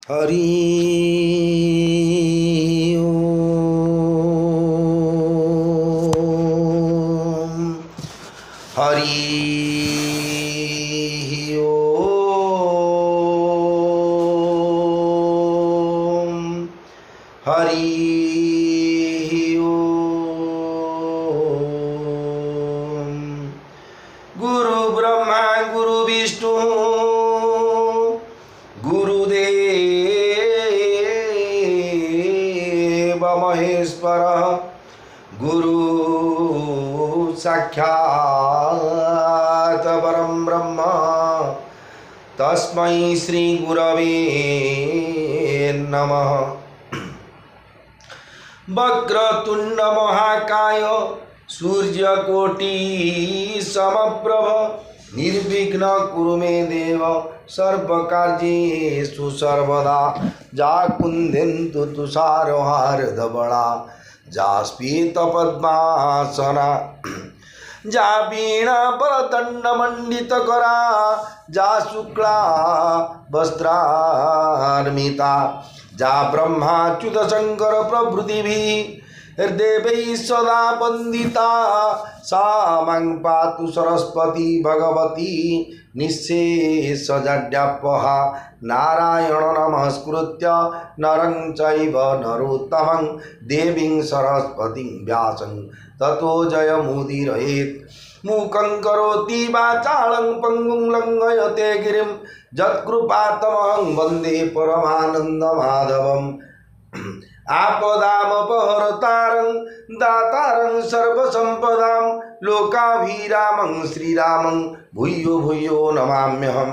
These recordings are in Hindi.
हरि ओम हरि ओम हरि ओम। गुरु ब्रह्मा गुरु विष्णु गुरुदेव महेश्वर गुरु साक्षात् परम ब्रह्म तस्मै श्री गुरवे नमः। वक्रतुंड महाकाय सूर्यकोटि समप्रभ निर्विघ्न कुरु मे देव सर्वकार्येषु सर्वदा। जा कुन्देन्दु तुषारहारधवला जा स्फीतपद्मासना जा वीणा वरदण्डमण्डितकरा जा शुक्ला वस्त्रान्विता जा ब्रह्माच्युत शंकर प्रभृतिभिः देवैः सदा वन्दिता सा मां पातु सरस्वती भगवती निःशेषजाड्यापहा। नारायण नमस्कृत्य नरं चैव नरोत्तमं देवीं सरस्वतीं व्यासं ततो जयमुदीरयेत्। मूकं करोति वाचालं पङ्गुं लङ्घयते गिरिं यत्कृपातमहं वन्दे परमानन्दमाधवम्। आपदामपहर्तारं दातारं सर्वसम्पदां लोकाभिरामं श्रीरामं भूयो भूयो नमाम्यहम्।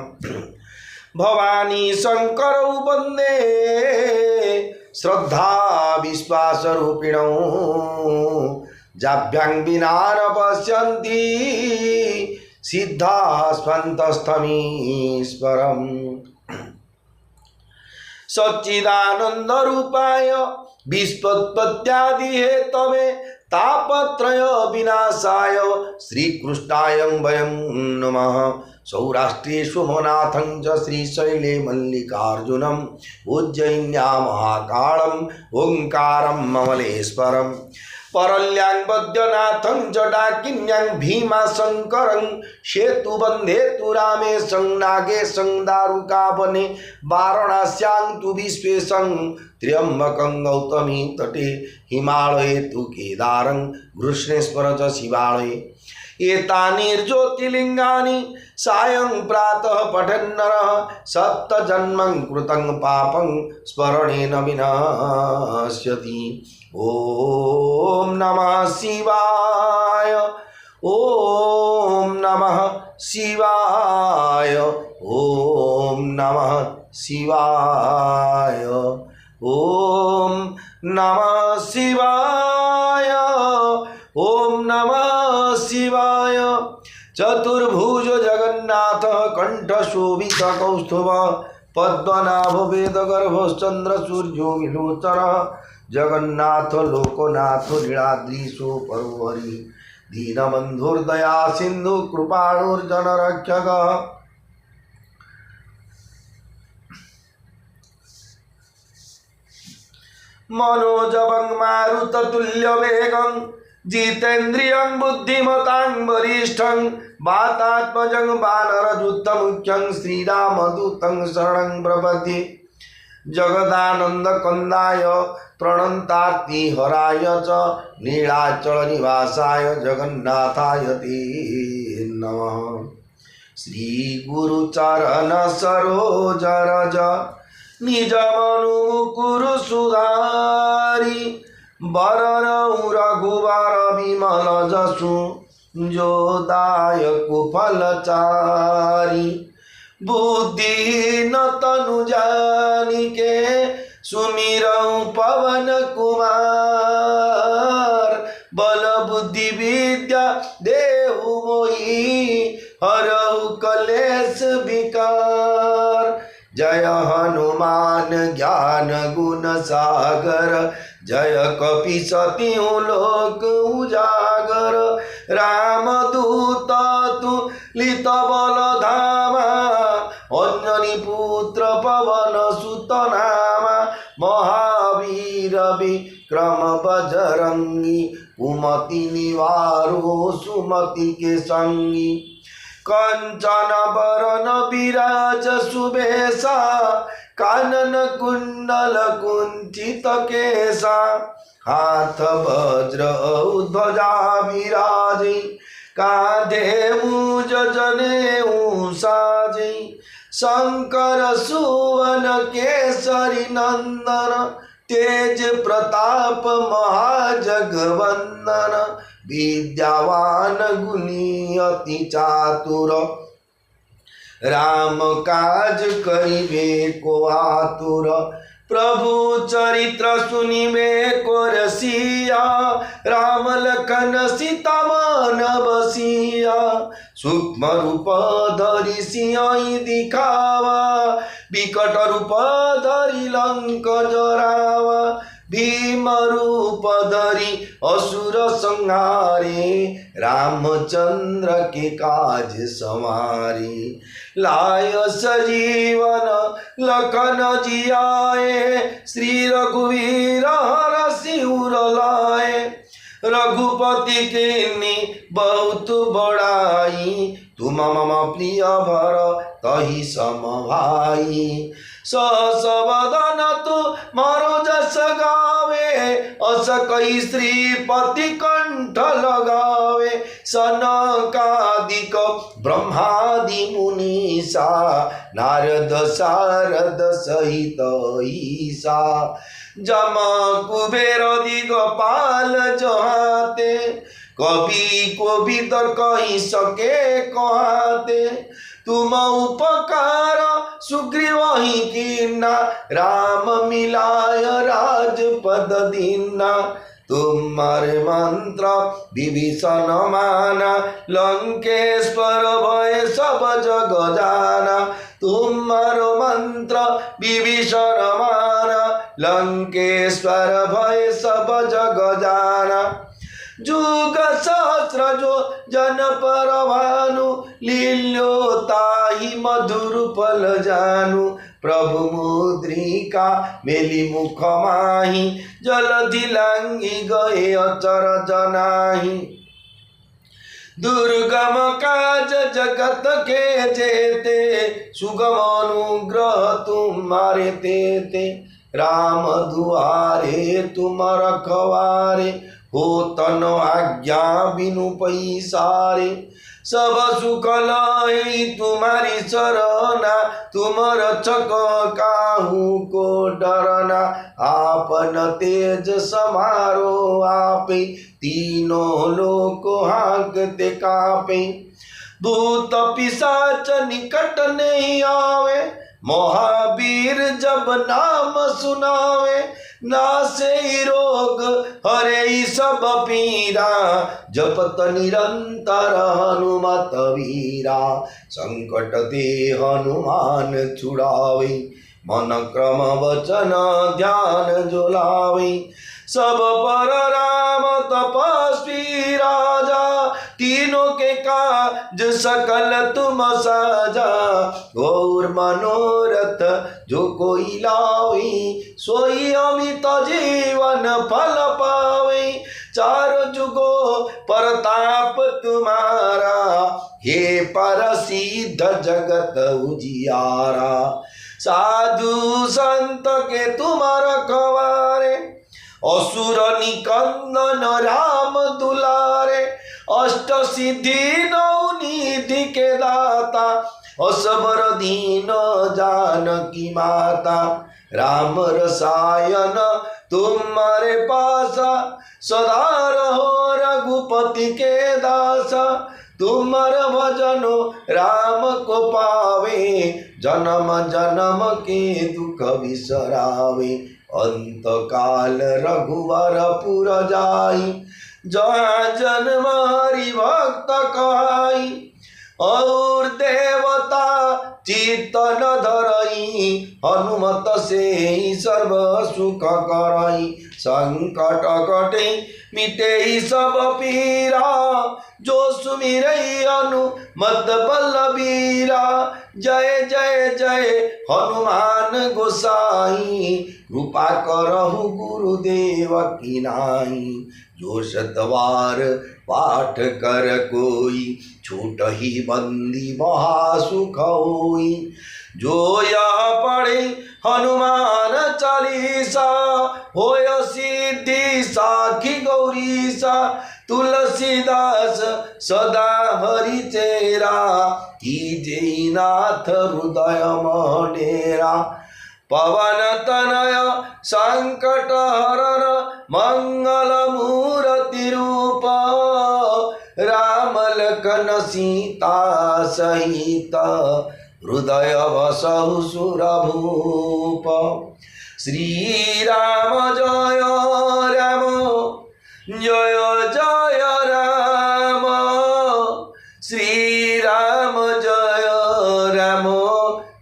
भवानी शंकरौ वन्दे श्रद्धा विश्वासरूपिणौ जाभ्यां विना न पश्यन्ति सिद्धाः स्वन्तस्थमीश्वरम्। सच्चिदानंद रूपाय विश्वोत्पत्त्यादि हेतवे तापत्रय विनाशाय श्रीकृष्णाय वयं नमः। सौराष्ट्रे सोमनाथं च श्रीशैले मल्लिकार्जुनम् उज्जयिन्यां महाकालं ओंकारं ममलेश्वरम्। परल्यां वैद्यनाथं च डाकिन्यां भीमाशंकरं सेतुबन्धे तु रामेशं नागेशं दारुकावने वाराणस्यां तु विश्वेशं त्र्यम्बकं गौतमी तटे हिमालये तु केदारं घृष्णेश्वर च शिवालये। एतानि सायं प्रातः पठन्नरः सप्तजन्मं कृतं पापं स्मरणेन विनश्यति। ओम नमः शिवाय ओम नमः शिवाय ओम नमः शिवाय ओम नमः शिवाय ओम नमः शिवाय। चतुर्भुज जगन्नाथ कंठशोभित कौस्तुभ पद्मनाभ वेदगर्भश्चंद्र सूर्यो विलोचन जगन्नाथ लोकनाथ लीलाद्रीशो परोहरि दीनबंधुर्दया सिंधु कृपाणुर्जनरक्षक। मनोजवं मारुततुल्यवेगं जितेन्द्रियं बुद्धिमतां वरिष्ठं वातात्मजं वानरयूथमुख्यं श्रीरामदूतं शरणं प्रपद्ये। जगदानंद कंदाय प्रणन्तार्ति हराय च नीलाचल निवासाय जगन्नाथाय ते नमः। श्री गुरु चरण सरोज रज निज मनु मुकुरु सुधारी बरन रघुवर विमल जसु जो दायक फलचारी। बुद्धिहीन तनु जानिके सुमिरौ पवन कुमार बल बुद्धि विद्या देहु मोहि हरहु कलेश विकार। जय हनुमान ज्ञान गुण सागर जय कपीसतिहु लोक उजागर। रामदूत तुलित बल धामा अंजनी पुत्र पवन सुत नामा। महावीर विक्रम बजरंगी, कुमति निवारो सुमति के संगी। कंचन बरन विराज सुबेसा, कानन कुंडल कुंचित केसा, हाथ वज्र ध्वजा विराजे, कांधे मुज जनेऊ साजे। शंकर सुवन केसरी नंदन, तेज प्रताप महाजगवंदन। विद्यावान गुणी अति चातुर, राम काज करिबे को आतुर। प्रभु चरित्र सुनिबे को रसिया, राम लखन सीता मन बसिया। सूक्ष्म रूप धरि सिंह दिखावा, विकट रूप धरि लंक जरावा। भीम रूप धरि असुर संहारे, रामचंद्र के काज संवारे। लाय सजीवन लखन जियाए, श्री रघुवीर हरषि उर लाए। रघुपति कीन्ही बहुत बड़ाई, तुम मम प्रिय भर तहि सम भाई। सहस वदन तुम्हारो जस गावे, अस कई श्रीपति कंठ लगावे। सनकादिक ब्रह्मादि मुनीसा, नारद सारद सहित ईसा। जम कुबेर दिगपाल जहाते, कवि को भी दर कही सके कहते। तुम उपकार सुग्रीव ही कीना, राम मिलाय राजपद दीना। तुम्हारे मंत्र विभीषण माना, लंकेश्वर भय सब जग जाना। तुम्हारो मंत्र विभीषण माना, लंकेश्वर भय सब जग जाना। जुग सहस्र जो जन पर भानु, लील्यो ताहि मधुर फल जानु। प्रभु मुद्रिका मेली मुख माही, जलधि लांघि गए अचर जनाही। दुर्गम काज जगत के जेते, सुगम अनुग्रह तुम्हारे तेते। राम दुआरे तुम रखवारे, हो तन आज्ञा बिनु पैसारे। सब सुख लई तुम्हारी शरणा, तुम रक्षक काहू को डरना। आपन तेज समारो आपे, तीनों लोक हाँकते कापे। भूत पिशाच निकट नहीं आवे, महावीर जब नाम सुनावे। नासे रोग हरे सब पीरा, जपत निरंतर हनुमत वीरा। संकट ते हनुमान छुड़ावे, मन क्रम वचन ध्यान जो लावे। सब पर राम तपस्वी राजा, तीनों के काज सकल तुम साजा। गौर मनोरथ जो कोई लावे, सोई अमित जीवन फल पावे। चार जुगो परताप तुम्हारा, हे पर सिद्ध जगत उजियारा। साधु संत के तुम रखवारे, असुर निकंदन राम दुलारे। अष्ट सिद्धि नौ निधि के दाता, असबर दीन जानकी माता। राम रसायन तुम्हारे पासा, सदा रहो रघुपति के दासा। तुमर भजनो राम को पावे, जन्म जन्म के दुख बिसरावे। अंत काल रघुवर पुर जाई, जहाँ जन्म हरि भक्त कहाई। और देवता चित्त न धरई हनुमत से सर्व सुख करई संकट कटे मिटे सब पीरा जो सुमिरई हनुमत बलबीरा जय जय जय हनुमान गोसाई कृपा करहु गुरुदेव की नाई जो शतवार पाठ कर कोई छूट ही बंदी महासुख होई जो यह पढ़े हनुमान चालीसा होय सिद्धि साखी गौरीसा तुलसीदास सदा हरि चेरा कीजे नाथ हृदय मनेरा पवन तनय संकट हरण मंगल मूर्ति रूप राम लखन सीता सहित हृदय वसहु सुरभूप श्री राम जय राम जय जय राम श्री राम जय राम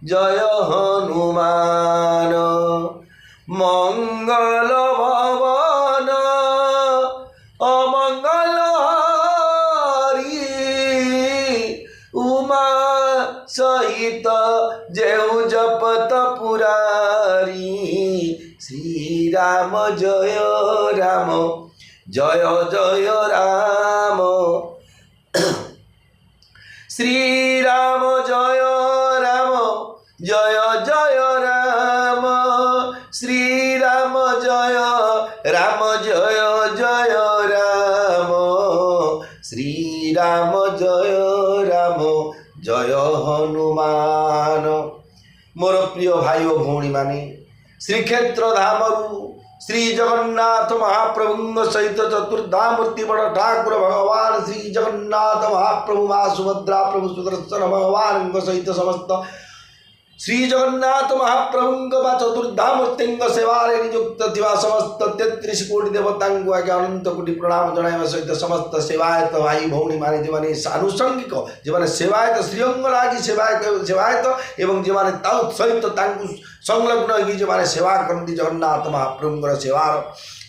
जय हनुमान मंगल भवन अमंगल हरि उमा सहित जेऊ जपत पुरारी श्री राम जय राम जय जय राम श्री राम जय राम जय जय राम श्री राम जय राम जय जय राम श्री राम जय राम जय हनुमान। मोर प्रिय भाई और भौणी माने श्रीक्षेत्र धामरू श्री जगन्नाथ महाप्रभु सहित चतुर्धा मूर्ति बड़ ठाकुर भगवान श्री जगन्नाथ महाप्रभु माँ सुभद्रा प्रभु सुदर्शन भगवान सहित समस्त श्री जगन्नाथ महाप्रभु चतुर्धा मूर्ति सेवारे नियुक्त थिवा समस्त 33 कोटी देवता आज्ञा अनंत कोटि प्रणाम जनाइवा सहित समस्त सेवायत भाई भौणी माने जेमाने आनुषंगिक जेमाने सेवायत श्रीअंग लागी सेवायत एवं जेमाने ताऊ सहित तांकु संलग्न होगी जेमाने सेवा करती जगन्नाथ महाप्रभुंर सेवार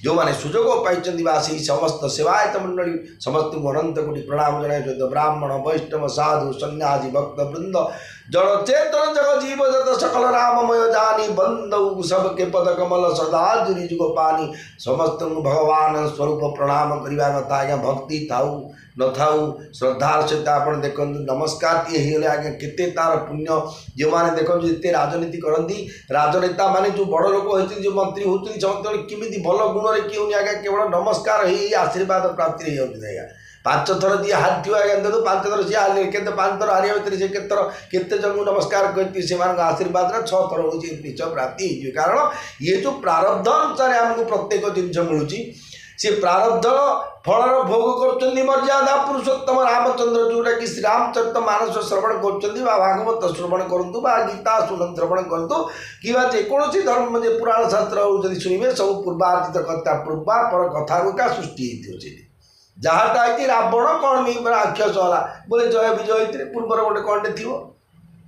जो मैंने सुजोग पाई बासी समस्त सेवायत मंडली समस्त अनंत कोटि प्रणाम जनाए सहित ब्राह्मण वैष्णव साधु सन्यासी भक्त वृंद जड़ चेतन जग जीव जत सकल राममय जानी बंदौ सबके पद कमल सदा जुरी जुग पानी समस्त भगवान स्वरूप प्रणाम करवा कथा आज्ञा भक्ति थाऊ न थाऊ श्रद्धार सहित आप देखते नमस्कार ये आज्ञा केते तार पुण्य जो मैंने देखो जिते राजनीति करती राजनेता माने जो बड़ लोक होती जो मंत्री होती समस्त किमिति भल गुण रे किउनी आज्ञा केवल नमस्कार ही आशीर्वाद प्राप्ति हो आज्ञा 5 थर जी हाथी आज्ञा देखो 5 थर सी हारे के 5 थर हारिया भितर से केते जन नमस्कार करती से आशीर्वाद 6 थर हो निश्चय प्राप्ति हो कारण ये जो प्रारब्ध अनुसार आमको प्रत्येक जिनस मिलूँ सी प्रारब्ध फलर भोग कर मर्यादा पुरुषोत्तम रामचंद्र जोटा कि श्री रामचरित मानस श्रवण कर भागवत श्रवण करूँ गीता श्रवण करूँ कि जेकोसी धर्म जे पुराण शास्त्र शुणे सब पूर्वार्जित कथा पूर्वापर कथा का सृष्टि होती जहाँटा कि रावण कौन नहीं राक्षस वाला बोले जय विजय पूर्वर गोटे कौन थी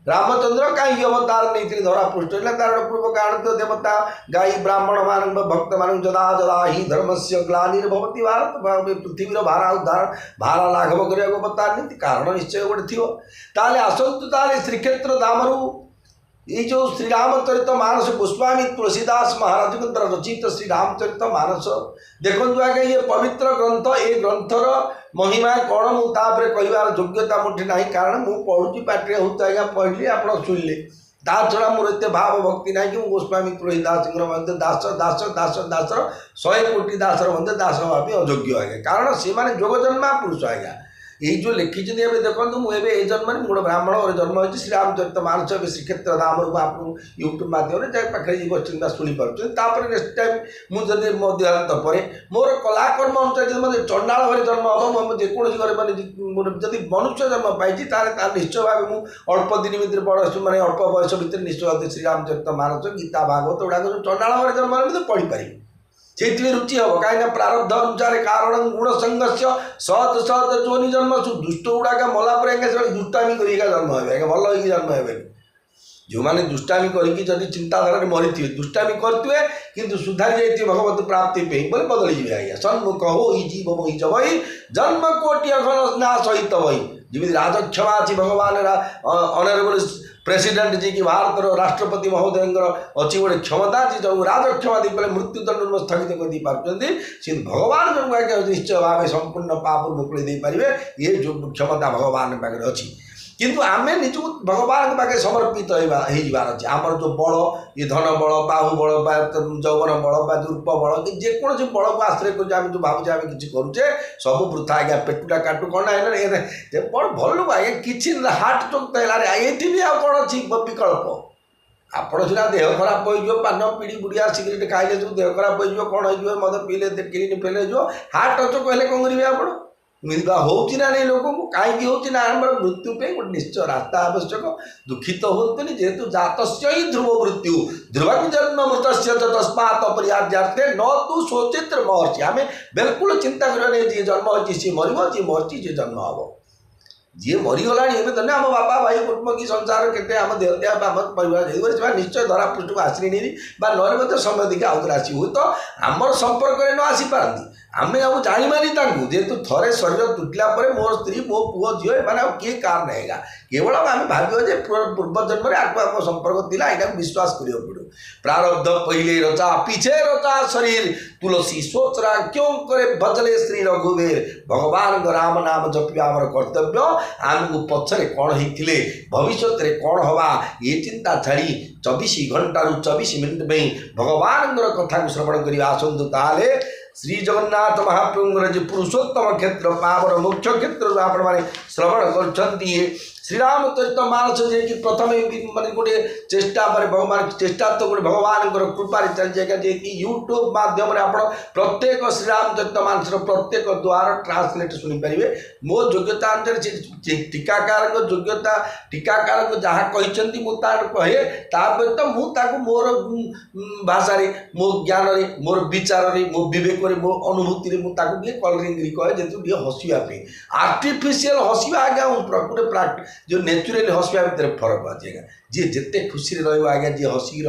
रामचंद्र कहीं अवतार नहीं धरा पृष्ठ तार पूर्व कारण तो देवता गाई ब्राह्मण मान भक्त मान जदा जदा ही धर्म से ग्लानिर्भवती भारत पृथ्वी भारा उद्धार भारा लाघव करने अवतार नहीं कारण निश्चय गोटे थी ताले आसतु ताले श्रीक्षेत्र धामरू ये जो श्री रामचरित मानस गोस्वामी तुलसीदास महाराज द्वारा रचित श्री रामचरित मानस देखो आगे ये पवित्र ग्रंथ ये ग्रंथर महिमा कौन मुझे कहबार योग्यता मुझे ना कारण मुझे पढ़ुची पाटे हूँ आज्ञा पढ़ली आप शुणिले ता छड़ा मोर एत भाव भक्ति ना कि गोस्वामी तुलसीदास मध्य दास दास दास दासर 100 कोटी दासर मध्य दास भावी अयोग्य आज्ञा कारण से जोगजन्मा पुरुष आज्ञा ये जो लिखी देखो मुझे जन्म गोटे ब्राह्मण और जन्म हो श्री रामचरित मानस श्रीक्षेत्र धाम आप यूट्यूब माध्यम पाखे बच्चा शुणी पारे नेक्स्ट टाइम मुझे मो देहांत पर मोर कलाकर्म अनुसार मतलब चंडाल भाई जन्म हम जेकोसी घर मैंने जब मनुष्य जन्म पाई निश्चय भाव मुझे अल्प दिन भितर बड़ मैंने अल्प बयस भितर निश्चय श्री रामचरित मानस गीता भागवत गुड़ाक जो चंडाल भाई जन्म पढ़ी पारि से रुचि हम कहीं प्रारब्ध अनुसार कारण गुण संघर्ष सत सत जोनि जन्म दुष्ट गुड़ाक मला दुष्टामी कर जन्म हे भल जन्म हे जो मैंने दुष्टामी करके जदि चिंताधारा मरी थे दुष्टामी करते किंतु सुधारी जाइए भगवत प्राप्ति पे बोले बदली जाए आज्ञा सन्मुख हो जीव मोहि जबई जन्म कोटि अघन ना सहित वही जमी राजक्षमा अच्छी भगवान ऑनरेबल प्रेसिडेंट जी की भारत राष्ट्रपति महोदय अच्छी गोटे क्षमता जी जो राजक्षमा दी पे मृत्युदंड स्थगित कर पार्टी सी भगवान जो आज्ञा निश्चय भाव संपूर्ण पाप मुकुड़ी दे पारे ये जो क्षमता भगवान पाखे अच्छी किंतु आमे निजु भगवान पाखे समर्पित होबार अच्छे आमर जो बल ये धन बल बाहु बल जौवन बल रूप बल कि जेकोसी बल को आश्रय कर जो भावुचे आम कि करुचे सब वृथा आज्ञा पेटुटा काटू कौन बड़ भल आज्ञा कि हार्ट चोक तो ये भी आ कौन अच्छी विकल्प आपण सीना देह खराब हो पान पीढ़ी बुढ़िया सिगरेट खाइले जो देह खराब हो कौन हो मद पीले किडनी फेल हो हार्ट टच कहले कौन करेंगे आप मिलवा होची ना नहीं लोगों को कहीं होची ना मृत्यु पे गोटे निश्चय रास्ता आवश्यक दुखित होतनी जेहेतु जातस्य ही ध्रुव मृत्यु ध्रुव जन्म मृत तस्मात् अपरिहार्यार्थे न तू शोचित्र महर्षि आम बिल्कुल चिंता करें जी जन्म हो सी मर जी मरची सी जन्म हम जी मरीगला धन्य आम बापा भाई कुटुंब की संसार के आम देहत्या आम परिवार निश्चय धरा पृष्ठ को आसली नहीं समय देखिए आउे आस हुए तो आमर संपर्क न आसी पारती आम आउ जानी जेहेतु थरे शरीर तुटला मोर स्त्री मो पुओ झील एम किए कार रहेगा केवल आम भावे पूर्व जन्म में आपको संपर्क दिला यहाँ विश्वास करा पड़ो प्रारब्ध पहले रचा पीछे रचा शरीर तुलसी सोचरा क्यों करे भजले श्री रघुवीर भगवान राम नाम जपिया आमर कर्तव्य आमको पछरे कौन होते भविष्य कौन हवा ये चिंता छाड़ी 24 घंटा 24 मिनिट में भगवान कथा को श्रवण करवा आसतु ताले श्री जगन्नाथ महाप्रभुर जो पुरुषोत्तम क्षेत्र पावर मुख्य क्षेत्र आपण मैंने श्रवण कर श्रीराम चरित मानस जे कि प्रथम माने गोटे चेष्टा पर भगवान चेष्टा तो गोटे भगवान कृपा चली जाएगा जे कि यूट्यूब माध्यम आप प्रत्येक श्रीराम चरित मानस प्रत्येक द्वार ट्रांसलेट शुणी पारे मो योग्यता अनुसार टीकाकार योग्यता टीकाकार जहाँ कहते मुझे कहे व्यतीत मुझे मोर भाषा मो ज्ञान मोर विचार मो विवेक मो अनुभूति मुझे कलरिंग कहे जेहतु हसवाई आर्टिफिशियल हसवा आज्ञा गोटे जो नेचुराली हसवा भितर फरक अच्छे जी जिते खुशी रज्ञा जी हसिक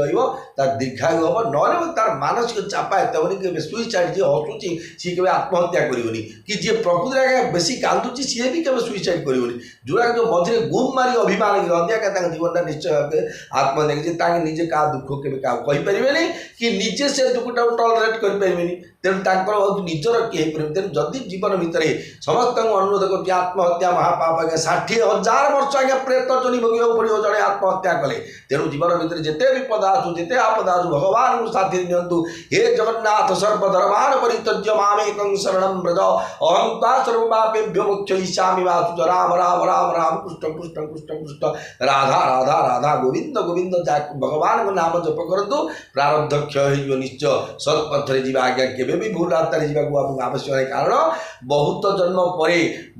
दीर्घायु हम ना तार मानसिक चापा एत सुइसाइड जी हसुची सी के आत्महत्या करनी कि जी प्रकृति आज्ञा बेसी कांदुची सी भी केवल सुइसाइड करनी जोड़ा जो मझे गुम मारी अभिमान अद्या जीवन निश्चय भाव आत्महत्या निजे क्या दुख के कहीपर कि निजे से दुखटा टलरेट करें तेणु निजर किए तेणु जदि जीवन भितर समस्त अनुरोध कर आत्महत्या महापाप आज्ञा 60,000 वर्ष आज्ञा प्रेत चली भोग पड़ो जड़े आत्महत्या कले तेणु जीवन भितर जिते विपद आसू जिते आपद आसू भगवान को साथी नियंतु हे जगन्नाथ सर्वधर्मान परित्यज्य मामेकं शरणं व्रज अहं त्वा सर्वपापेभ्यो मोक्षयिष्यामि वासुदेव राम राम राम राम कृष्ण कृष्ण कृष्ण कृष्ण राधा राधा राधा गोविंद गोविंद भगवान को नाम जप करतु प्रारब्ध क्षय हो निश्चय सत्पथरे जीवा आज्ञा केबे भी भूल रास्तार जावाक आवश्यक है कारण बहुत जन्म पर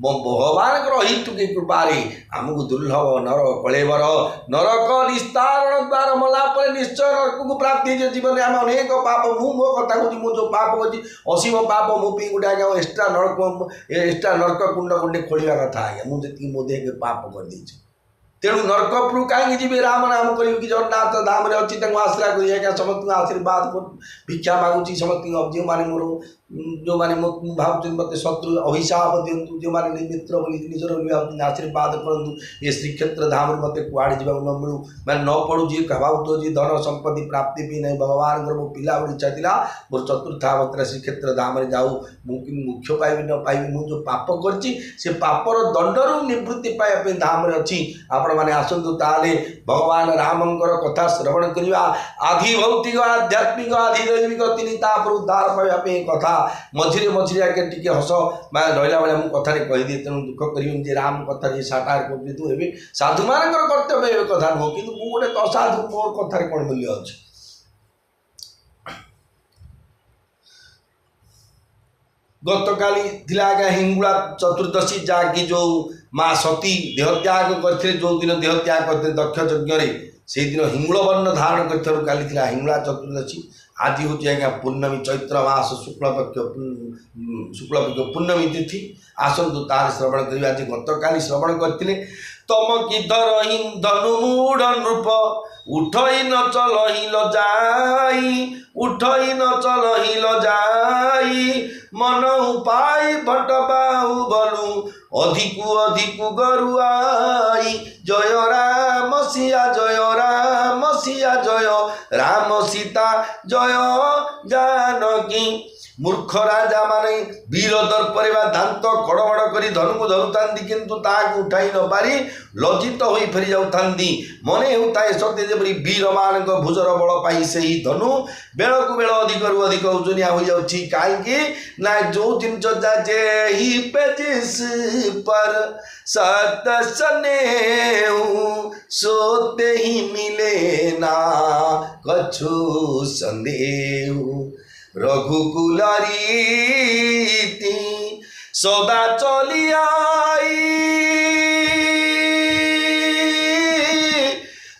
भगवान हितुकी कृपारे आमको दुर्लभ नर कलेवर नरक निस्तारण द्वार मला पर निश्चय नरक को प्राप्ति जीवन में आम अनेक पाप मो कथा कहूँ मुझे जो पाप कर असीम पाप मुझे गोटे आज्ञा एक्सट्रा नरक कुंड गोटे खोलिया कथा आज्ञा मुझे मो देह पाप कर तेणु नरकपुर कहीं जी राम नाम करी जगन्नाथ धाम अच्छी आश्रा कर समस्त आशीर्वाद भिक्षा मागुची समस्त जो मैंने मोर जो मैंने भाव मत शत्रु अभिशाप दिंतु जो मैंने मित्र बोली निजर भाव आशीर्वाद करूँ ये श्रीक्षेत्र धाम मत कुआड़े जा न मिलू मैं न पड़ू जी भाव जी धन संपत्ति प्राप्ति भी नहीं भगवान मो पिला बड़ी इच्छा था मोर चतुर्थावतरा श्रीक्षेत्र धाम जाऊ मुख्य पाइबी न पाइबी मुझे पाप कर पापर दंडरू निवृत्ति पाइबा धाम अच्छी आपण मैंने आसतु ताले भगवान रामंकर कथा श्रवण करवा आधि भौतिक आध्यात्मिक आधि दैविक तीन उद्धार पाइबा कथा मझिरे मझिरे आगे टी हस मैं रहा बेला मुझे कथार कहीदिए तेणु दुख करें राम कथा साटार कर साधु मान कर्तव्य कथा नुह कि गोटे असाधु मोर कथार कौन मूल्य अच्छे गत काली थिला आज्ञा हिंगुला चतुर्दशी जहाँकि जो माँ सती देहत्याग करते जो दिन देहत्याग करते दक्ष यज्ञ से दिन हिंगुल वर्ण धारण कर काली थिला हिंगुला चतुर्दशी आज हूँ आज्ञा पूर्णमी चैत्र मास शुक्लपक्ष पूर्णमी तिथि आसतु तार श्रवण करवा आज गत काली श्रवण करते तम कि धरही धनु मूढ़ नृप उठई न चलही ल जाई उठई न चलही ल जाई मन उपाय भट बाहु बलु अधिकु अधिकु गरुआई जय राम सिया जय राम सिया जय राम सीता जय जानकी। मूर्ख राजा माने वीर दर्परे दांत कड़बड़ कर धनु को धरुता किंतु ताकू उठाई न पारी लज्जित हो फेरी जाऊँगी मने होता सत्य जपरी वीर मान भुजर बल पाई से ही धनु बेल को बेल अधिक रु अधिक ओजनिया हो जाऊँगी कहीं ना जो जिन जे ही पेजिस पर सत स्नेह सोते ही मिले ना कछु संदेह रघुकुल रीति सदा चली आई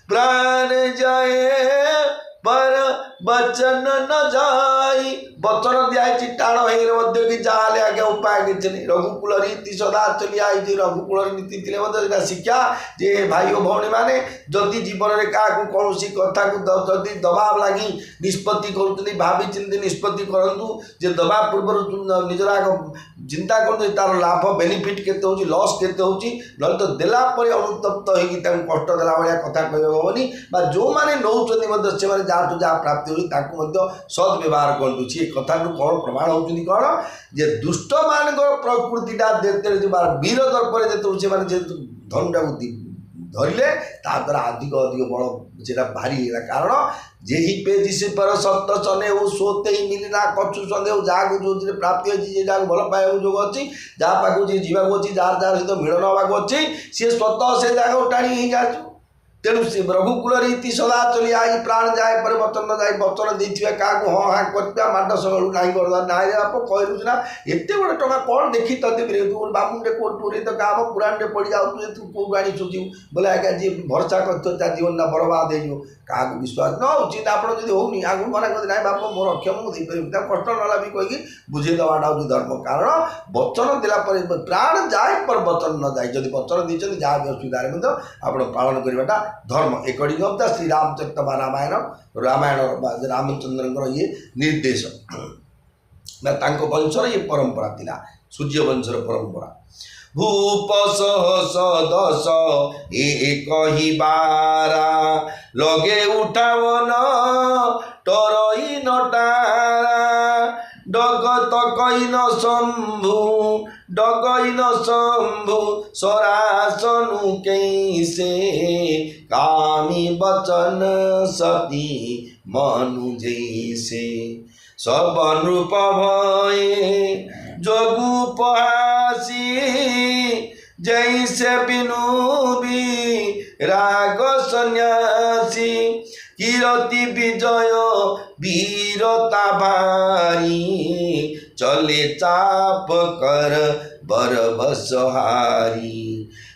प्राण जाए पर बचन न जाई बचन दिखाई टाण हो कि जहाँ आगे उपाय किसी नहीं रघुकुल रीति सदा चली आई रघुकुल नीति थी शिक्षा जे भाई और भौणी मैंने जदि जीवन में क्या कौन कथा को जदि दबाव लगी निष्पत्ति कर भावी चिंती निष्पत्ति करूँ जे दबा पूर्व निजर आग चिंता कर तार लाभ बेनिफिट केते होची लॉस केते होची न तो देला पर अनुतप्त होगी कष्ट देला भाया कथा कहबनी जो मैंने नौचंदी मध्य से माने जहाँ तो जहाँ प्राप्ति होची ताकू मध्य सद्व्यवहार करूँ सी कथा कौन प्रमाण होचुनी कौन जे दुष्ट मान प्रकृतिटा देखते वीर दर्पर जो धनुटा धरले द्वारा अधिक अधिक बड़ से भारी कारण जे ही पे जिसे पर सत चने वो सोते ही मिली ना कछु संदेह जहाँ जो प्राप्ति अच्छी जहाँ भल पाइबा जो अच्छी जहाँ पाक जीवा अच्छी जार जार सहित मिलन हवा अच्छी सी स्वतः से जगह टाणी ही जाचु तेणु से रघुकुल रीति सदा चली आई प्राण जाए पर वचन न जाए वचन देथिबा काको हाँ हाँ करता माड सगलु नाही करदा नाई रे बाप कहलु ना एते बड़ टका कौन देखी तते बिरे तू बामुंडे कोट टूरे तो काम पुराण रे पड़ी जाऊ तू को गाड़ी सुजी बोले आगे जी भरोसा करतो ता जीवन ना बर्बाद हे जो काको विश्वास न होची आपण जदी होउनी आगु मना कर नाही बाप मोर अक्षम मु दे परिम ता कष्ट नला भी कहि बुझे दवाडा हो धर्म कारण वचन दिला पर प्राण जाए पर वचन न जाए जदी वचन दिचन जा भी असुविधा रे मत आपण पालन करबाटा धर्म according of the Shri Ramcharit Ramayan Ramayan Ramchandra ये निर्देश वंशर ये परंपरा थिला सूर्य वंशर परंपरा भूप सहस दस एक ही बारा लगे उठावन टरई नटारा डगत कईन शंभु डगईन शंभु सरासनु कैसे कामी बचन सती मनु जैसे सब नृप भये जोगु पहासी जैसे बिनु भी राग सन्यासी कीरति विजय वीरता भारी चले चाप कर बरबसहारी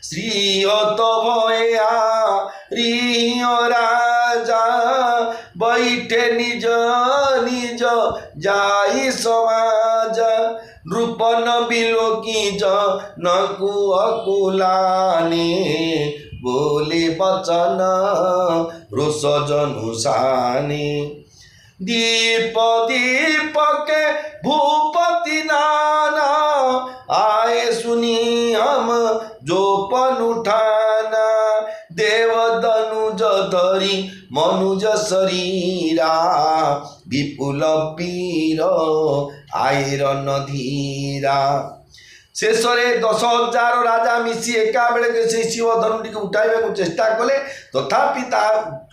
श्रीयत भया रिय राजा बैठे निज निज जाई समाज नृपन बिलोकी जनकु अकुलाने बोले बचन रोष जनुसाने दीप दीप के भूपति नाना आए सुनी हम जो पन उठाना देव दनुज धरी मनुज शरीरा विपुल पीर आयरन धीरा शेष 10,000 राजा मिसी एका बेले से शिव धनुटी को उठाइबा चेष्टा कले तथापि ता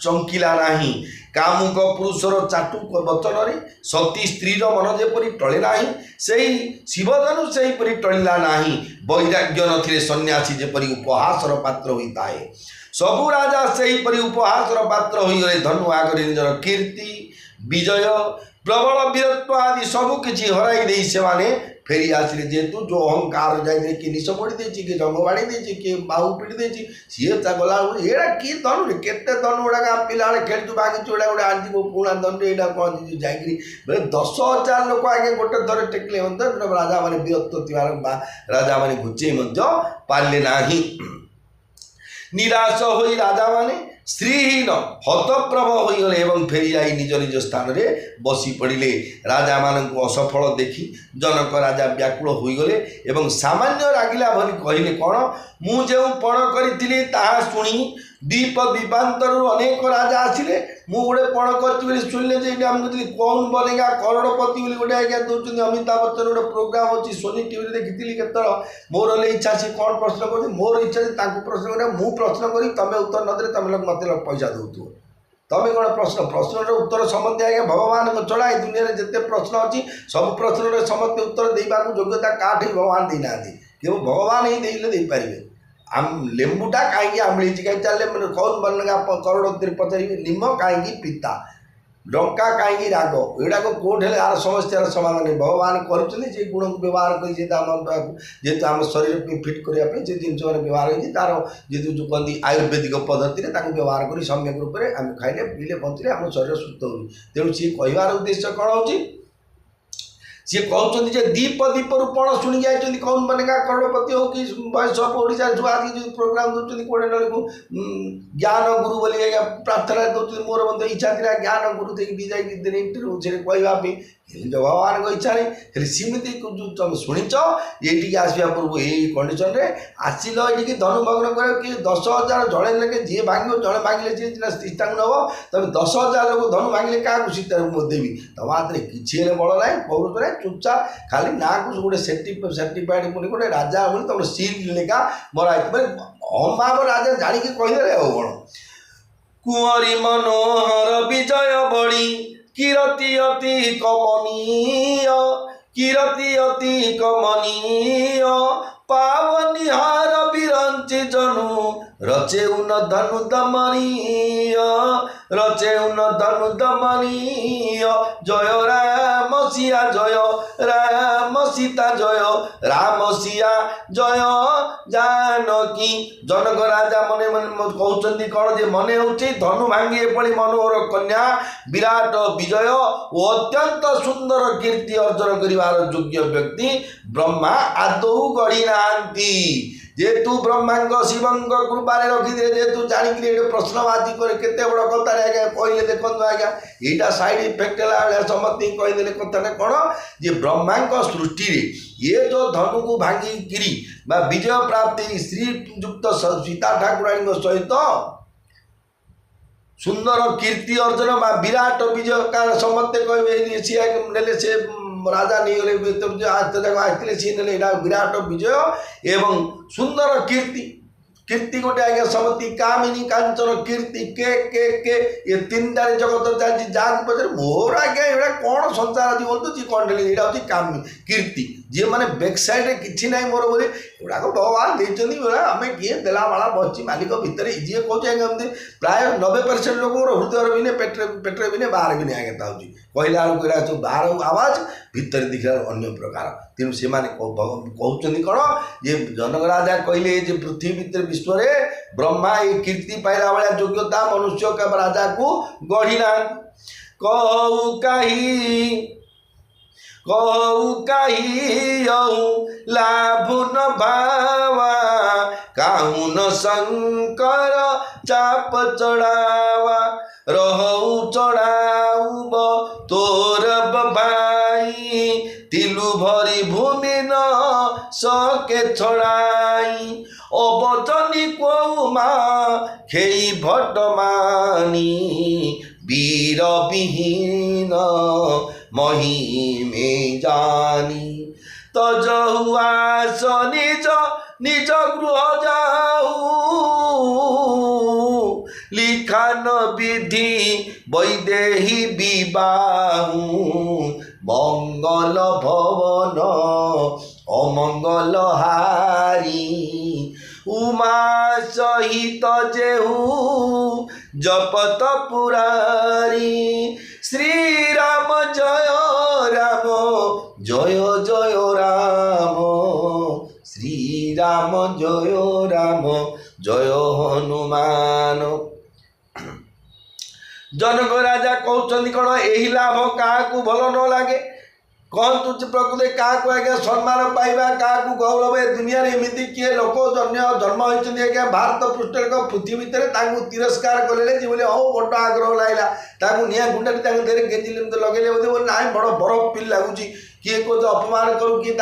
चंकिला नाही कामुक पुरुषर चाटुक वचन रे सती स्त्रीर मन जेपरी टळे नाही सेही शिवधनु सेहीपरी टळिला नाही वैराग्य नथिले सन्यासी जेपरी उपहासर पात्र होइताए सबु राजा सेहीपरी उपहासर पात्र होइगले धनु आगरे निजर कीर्ति विजय प्रबल वीरत्व आदि सबु किछि हराई देई सेमाने फेरी आसिले जेहेतु जो अहंकार जाए कि निश पड़ी देछि कि जंग बाड़ी देछि कि बाहु पिटी देछि सीए ता गला एड़ा की धनु रे केते धनु गुडा पिला खेल तू बागी चोड़ा गुडा आंटी को पुणा धनु एड़ा कोन जाइकरी बे 10,000 लोक आगे गोटे धरे टेकले हंत राजा माने वीरत्व तिवार राजा माने घुचे मध्य पाले नाही निराश होई राजा माने श्रीहीन हतप्रभ होगले एवं फेरी जाई निज निज स्थान में बसी पड़े। राजा मान असफल देखी जनक राजा व्याकुल होगले एवं सामान्य रागिला भली कहले कौन मु जो पण करी ताहा शुणी द्वीप द्वीपांतर अनेक राजा आसिले मु गोटे पण करी शुणिले जे आमको कौन बनेगा करोड़पति बोली गोटे आज्ञा दौरान अमिताभ बच्चन गोटे प्रोग्राम अच्छी सोनी टीवी देखी केत मोर इच्छा सी कौन प्रश्न कर मोर इच्छा प्रश्न कर मु प्रश्न करी तुम्हें उत्तर नदे तुम लोग मत पैसा दौथु तमें कौन प्रश्न उत्तर समस्ते आज्ञा भगवान छड़ा ये दुनिया में जिते प्रश्न अच्छी सब प्रश्न समस्ते उत्तर देवा योग्यता काठी भगवान देना केवल भगवान ही दे पारे आम लेंबूटा कहीं आमड़ी कहीं चले कौन बनेगा करोड़ पचारे निम कहीं पिता लंका कहीं राग युवाक कौटे यार समस्या समाधान नहीं भगवान कर गुण को व्यवहार कर आम शरीर फिट करने से जिन व्यवहार होती तार जेहतु जो कहती आयुर्वेदिक पद्धति व्यवहार कर सम्यक रूप से आम खाइले पीले बंचले आम शरीर सुस्थ हो तेणु सी कहबार उद्देश्य कौन हो सी कहते दीप दीप पण शुणी जाए कौन बनेगा करोड़पति हो कि सब ओडिशा जो आज जो प्रोग्राम दूसरी कोड़े नल को ज्ञान गुरु बोली प्रार्थना दौरान मोर मतलब इच्छा थी ज्ञान गुरु थे दी जाए इंटरव्यू से कहवाई भगवान को इच्छा नहीं सीमित जो तुम शुणीच ये आसवा पूर्व यही कंडीशन में आसिल ये धनुभग्न कर कि 10,000 जड़े लेके जी भांग जड़े भांगे जी सीता नब तुम 10,000 लोग धनु भांगे क्या सीता देवी तुम हाथ में किसी बड़ ना पौरुष ना चुपचाप खाली ना को गोटे सर्टिफाइड बोली गोटे राजा बोली तुम सील लेखा मरा हम भाव राजा जाणिक कहीदे कौन कुंवरी मनोहर विजय बड़ी कीरति अति कमनीय कीरति अति कमनीय पावनिहार विरंची जनु रचेउन धनु दमनीय रचेउन धनु दमनीय जय राम सिया जय राम सीता जय राम सिया जय जानकी जनक राजा मने मन कहते कौन जे मने होची धनु भांगी एपली मनोहर कन्या विराट विजय और अत्यंत सुंदर कीर्ति अर्जन करिवार योग्य व्यक्ति ब्रह्मा आदौ गढ़ी नांती जेतु ब्रह्मांग शिवंग कृपारे रखिदे जेतु जानिक प्रश्नवादी करे केते बड़ कथा आज्ञा कहले देखो आज्ञा यहाँ साइड इफेक्ट है समस्त कहीदे कथा कौन जे ब्रह्मांग सृष्टि रे ये जो धनु को भांगी गिरी विजय प्राप्ति श्रीयुक्त सीता ठाकुराणी सहित सुंदर कीर्ति अर्जन विराट विजय का समस्ते कहे सी राजा नहीं गले आसते सी ने विराट विजय एवं सुंदर कीर्ति कीर्ति गोटे आज्ञा समति कामिनी कांचन कीर्ति के ये तीन टाइम जगत चलती जहाँ पचार मोर आज्ञा ये कौन संसार आज बोलते कौन यहाँ हूँ कामी कीर्ति जी मैंने बैक साइड कि ना मोर बोले गुड़ाक भगवान देते आम किए देला बाला बच्ची मालिक भितर जी कहे आज्ञा प्राय 90% लोक हृदय भी नहीं पेट्रे भी नहीं बाहर भी नहीं आज्ञा हूँ कहला बेलू सब बाहर आवाज भितर देखला अन्य प्रकार तेणु से कहते कौन ये जनक राजा कहले पृथ्वी भितर विश्व ब्रह्मा ये कीर्ति पाइला भाया योग्यता मनुष्य का राजा को गढ़ीना कहू कही लाभ न भावा काहू न शंकर चाप चढ़ावा रहू चढ़ाऊब तोर भाई तिलु भरी भूमि न सके छड़ाई अवचनी कौमा खेई भटमानी वीर विहीन महिमे जानी तजहु आस निज निज गृह जाऊ लिखान विधि वैदेही विबाहू मंगल भवन अमंगल हारी उमा सहित जेहू जपत पुरारी श्री राम जय राम जय जय राम श्री राम जय हनुमान जनक राजा कहते कौन यही लाभ क्या भल न लगे कहतु प्रकृति क्या आज्ञा सम्मान पाइबा क्या गौरव ए दुनिया एमती किए लोक जन्म होती आज्ञा भारत पृष्ठ पृथ्वी भितर तिरस्कार कले जी बोले हौ बड़ आग्रह लगला निआ गुंडा देर गेंजिले लगे बोले ना बड़ बरफ पिल लगुच किए कौन अपमान करू किए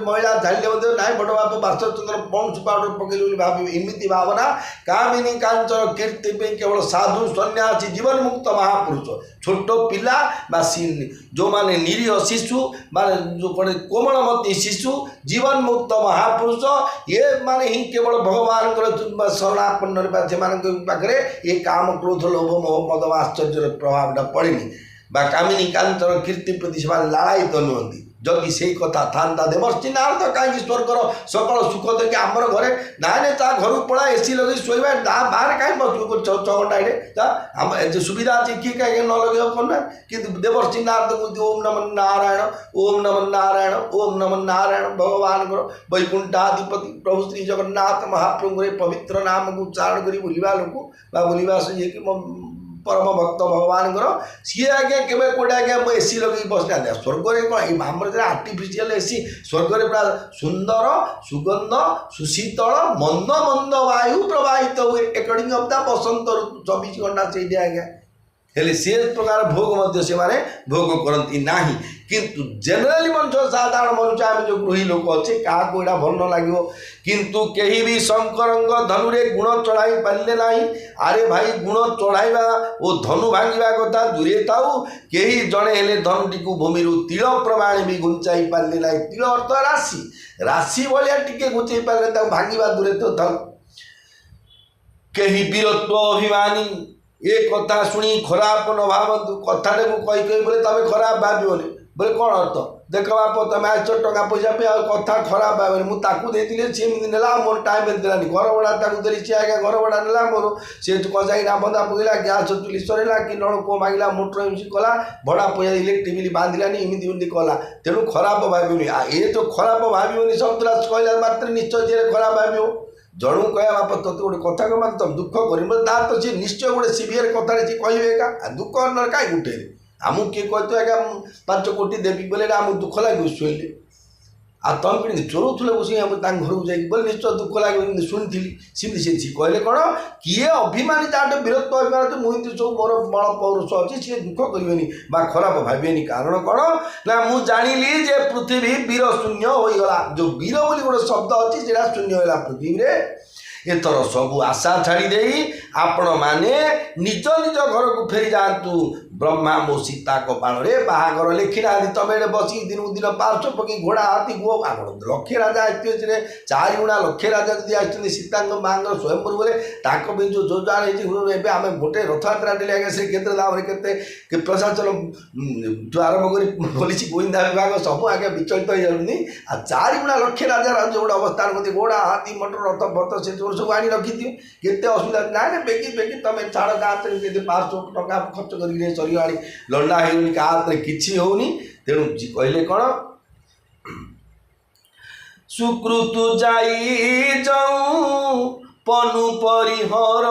महिला झाड़े ना बड़ बाप बासचंद्र पौंस पाउडर पकड़ भाव एमती भावना कामिनी कांचन कीर्ति केवल साधु सन्यासी जीवन मुक्त महापुरुष छोट पिला जो माने निरीह शिशु माने जो कड़े कोमलमती शिशु जीवन मुक्त महापुरुष ये माने ही केवल भगवान शरणापन्न पाखे ये काम क्रोध लोभ मोह मद आश्चर्य प्रभावटा पड़ेनि कामिनी कांचन कीर्ति प्रति से लाड़ायित नुहति जदि से कथा था देवर्षि नारद कहीं स्वर्गर सकल सुख देखिए आमर घरे ना ता घर पड़ा एसी लगे शोबा बाहर कहीं बस 6 घंटा आम सुविधा अच्छे किए कहीं न लगे करना कि देवर्षि नारद ओम नम नारायण ओम नम नारायण ओम नम नारायण भगवान वैकुंठाधिपति प्रभु श्री जगन्नाथ महाप्रभु पवित्र नाम को उच्चारण कर बुलवा लोक बुलवा से परम भक्त भगवान सी आज्ञा केवे कोटे आज्ञा एसी लगे बसना स्वर्ग कौन आम आर्टिफिशियल एसी स्वर्ग पूरा सुंदर सुगंध सुशीतल मंद मंद वायु प्रवाहित हुए एकॉर्डिंग ऑफ द बसंत ऋतु 24 घंटा से आज्ञा हेले से प्रकार भोग से भोग करती ना किंतु जेनराली मनुष्य साधारण मनुष्य आम जो गृही लोक अच्छे क्या यहाँ भल न लगे किंतु कहीं भी शंकर धनुरे गुण चढ़ाई पारे ना अरे भाई गुण चढ़ाइबा और धनु भांगा कथा दूरे थाऊ कहीं जड़े हेले धनुटी को भूमि तिल प्रमाण भी घुंचाई पारे ना तिल अर्थ राशि राशि भाया टी घुंचाई पारे भांगा दूरे तो था कहीं वीरत्व अभिमानी ये कथा शुणी खराब न भावतु कथाटे मुझे कही बोले तुम खराब भाव बोले कौन अर्थ देख बाप तुम आस टका पैसा पे कथा खराब भाव मुझे सी ना मोर टाइम देलानी घर भड़ा देली सी आज्ञा घर भड़ा ना मोर सी कसाई ना बंदा पकड़ा गैस चुली सरला कि नलकूप मांगला मोटर यूज कला भड़ा पैसा इलेक्ट्रिक बिल बांधिलानी एमती कला तेणु खराब भावनी ये तो खराब भावनी शब्दरा कहला मात्र निश्चय जे खराब भाव जणु कह बाप तोते गोटे कथा कह तुम दुख कर तो सी निश्चय गोटे सीवियर कथा कहे एका दुख न कहीं उठे आमको किए कहते आज्ञा 5 कोटी देवी बोले आमको दुख लगे शुणिले आ तुम कि चोरुले बस घर को जाइए बोले निश्चय दुख लगे शुणी सेमती से कहले कौन किए अभिमानी जहाँ वीरत्व अभिमान मुझे सब मोर बल पौरुष अच्छी सी दुख करें खराब भावेनि कारण कौन ना मुझे जानिली जे पृथ्वी वीर शून्य होगा जो वीर बोली गोटे शब्द अच्छी से शून्य होगा पृथ्वी एथर सबू आशा छाड़ी दे आपण मैने निज निज घर को फेरी जातु ब्रह्मा मो सीता कपाल बाहागर लिखी ना तुम बस दिन को दिन पार्श्व पकई घोड़ा हाथी गो लक्षे राजा आते 4 गुणा लक्षे राजा जब आते सीता माँ स्वयंवर बोले जो योजना आम गोटे रथयात्रा डेली आगे से क्षेत्र दाम के प्रशासन जो आरंभ कर पुलिस गोविंदा विभाग सब आगे विचलित हो जाऊनी 4 गुणा लक्षे राजा राज्य गोटे अवस्थान करते घोड़ा हाथी मटर रथ भत से सब आनी रखी थी केते असुविधा ना बेगी बेगी तुम छाड़ गाँव 500 टका खर्च कर सरीगलानी लंडा हो क्या किसी होनी तेणु कहले कौन सुकृतु जाई जाऊं पनु परिहर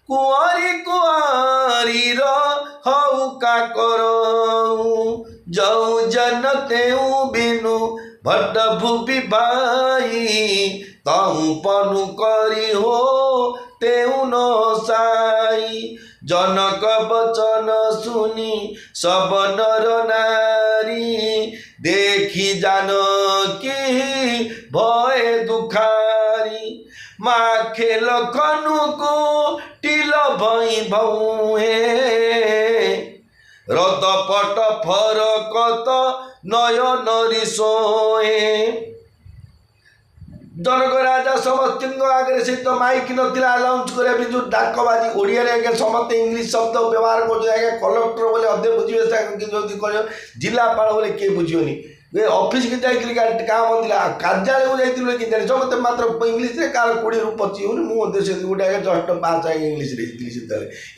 कुआरी कुआरी हऊ का करो जाऊ जन तेऊ बिनु भट्ट भूपि भाई तऊ पनु करी हो तेऊ न साई जनक बचन सुनी सब नर नारी देखी जानकी भय दुखारी माखे लखनु को टिल भई भौहे रत पट फरकत नयन रिसोए जनक राजा समस्त आगे से तो माइक ना लंच करने जो डाकबाजी ओडिया समस्त इंग्लीश शब्द व्यवहार कर कलेक्टर बोले अधे बुझे जिलापाल बोले किए बुझे ऑफिस के जाइए काम था कार्यालय को जाइए कि जाने समस्त मात्र इंग्लीश कार 20 ରୁ 25 होनी मुझे गोटे आगे जस्ट पास आगे इंग्लीश से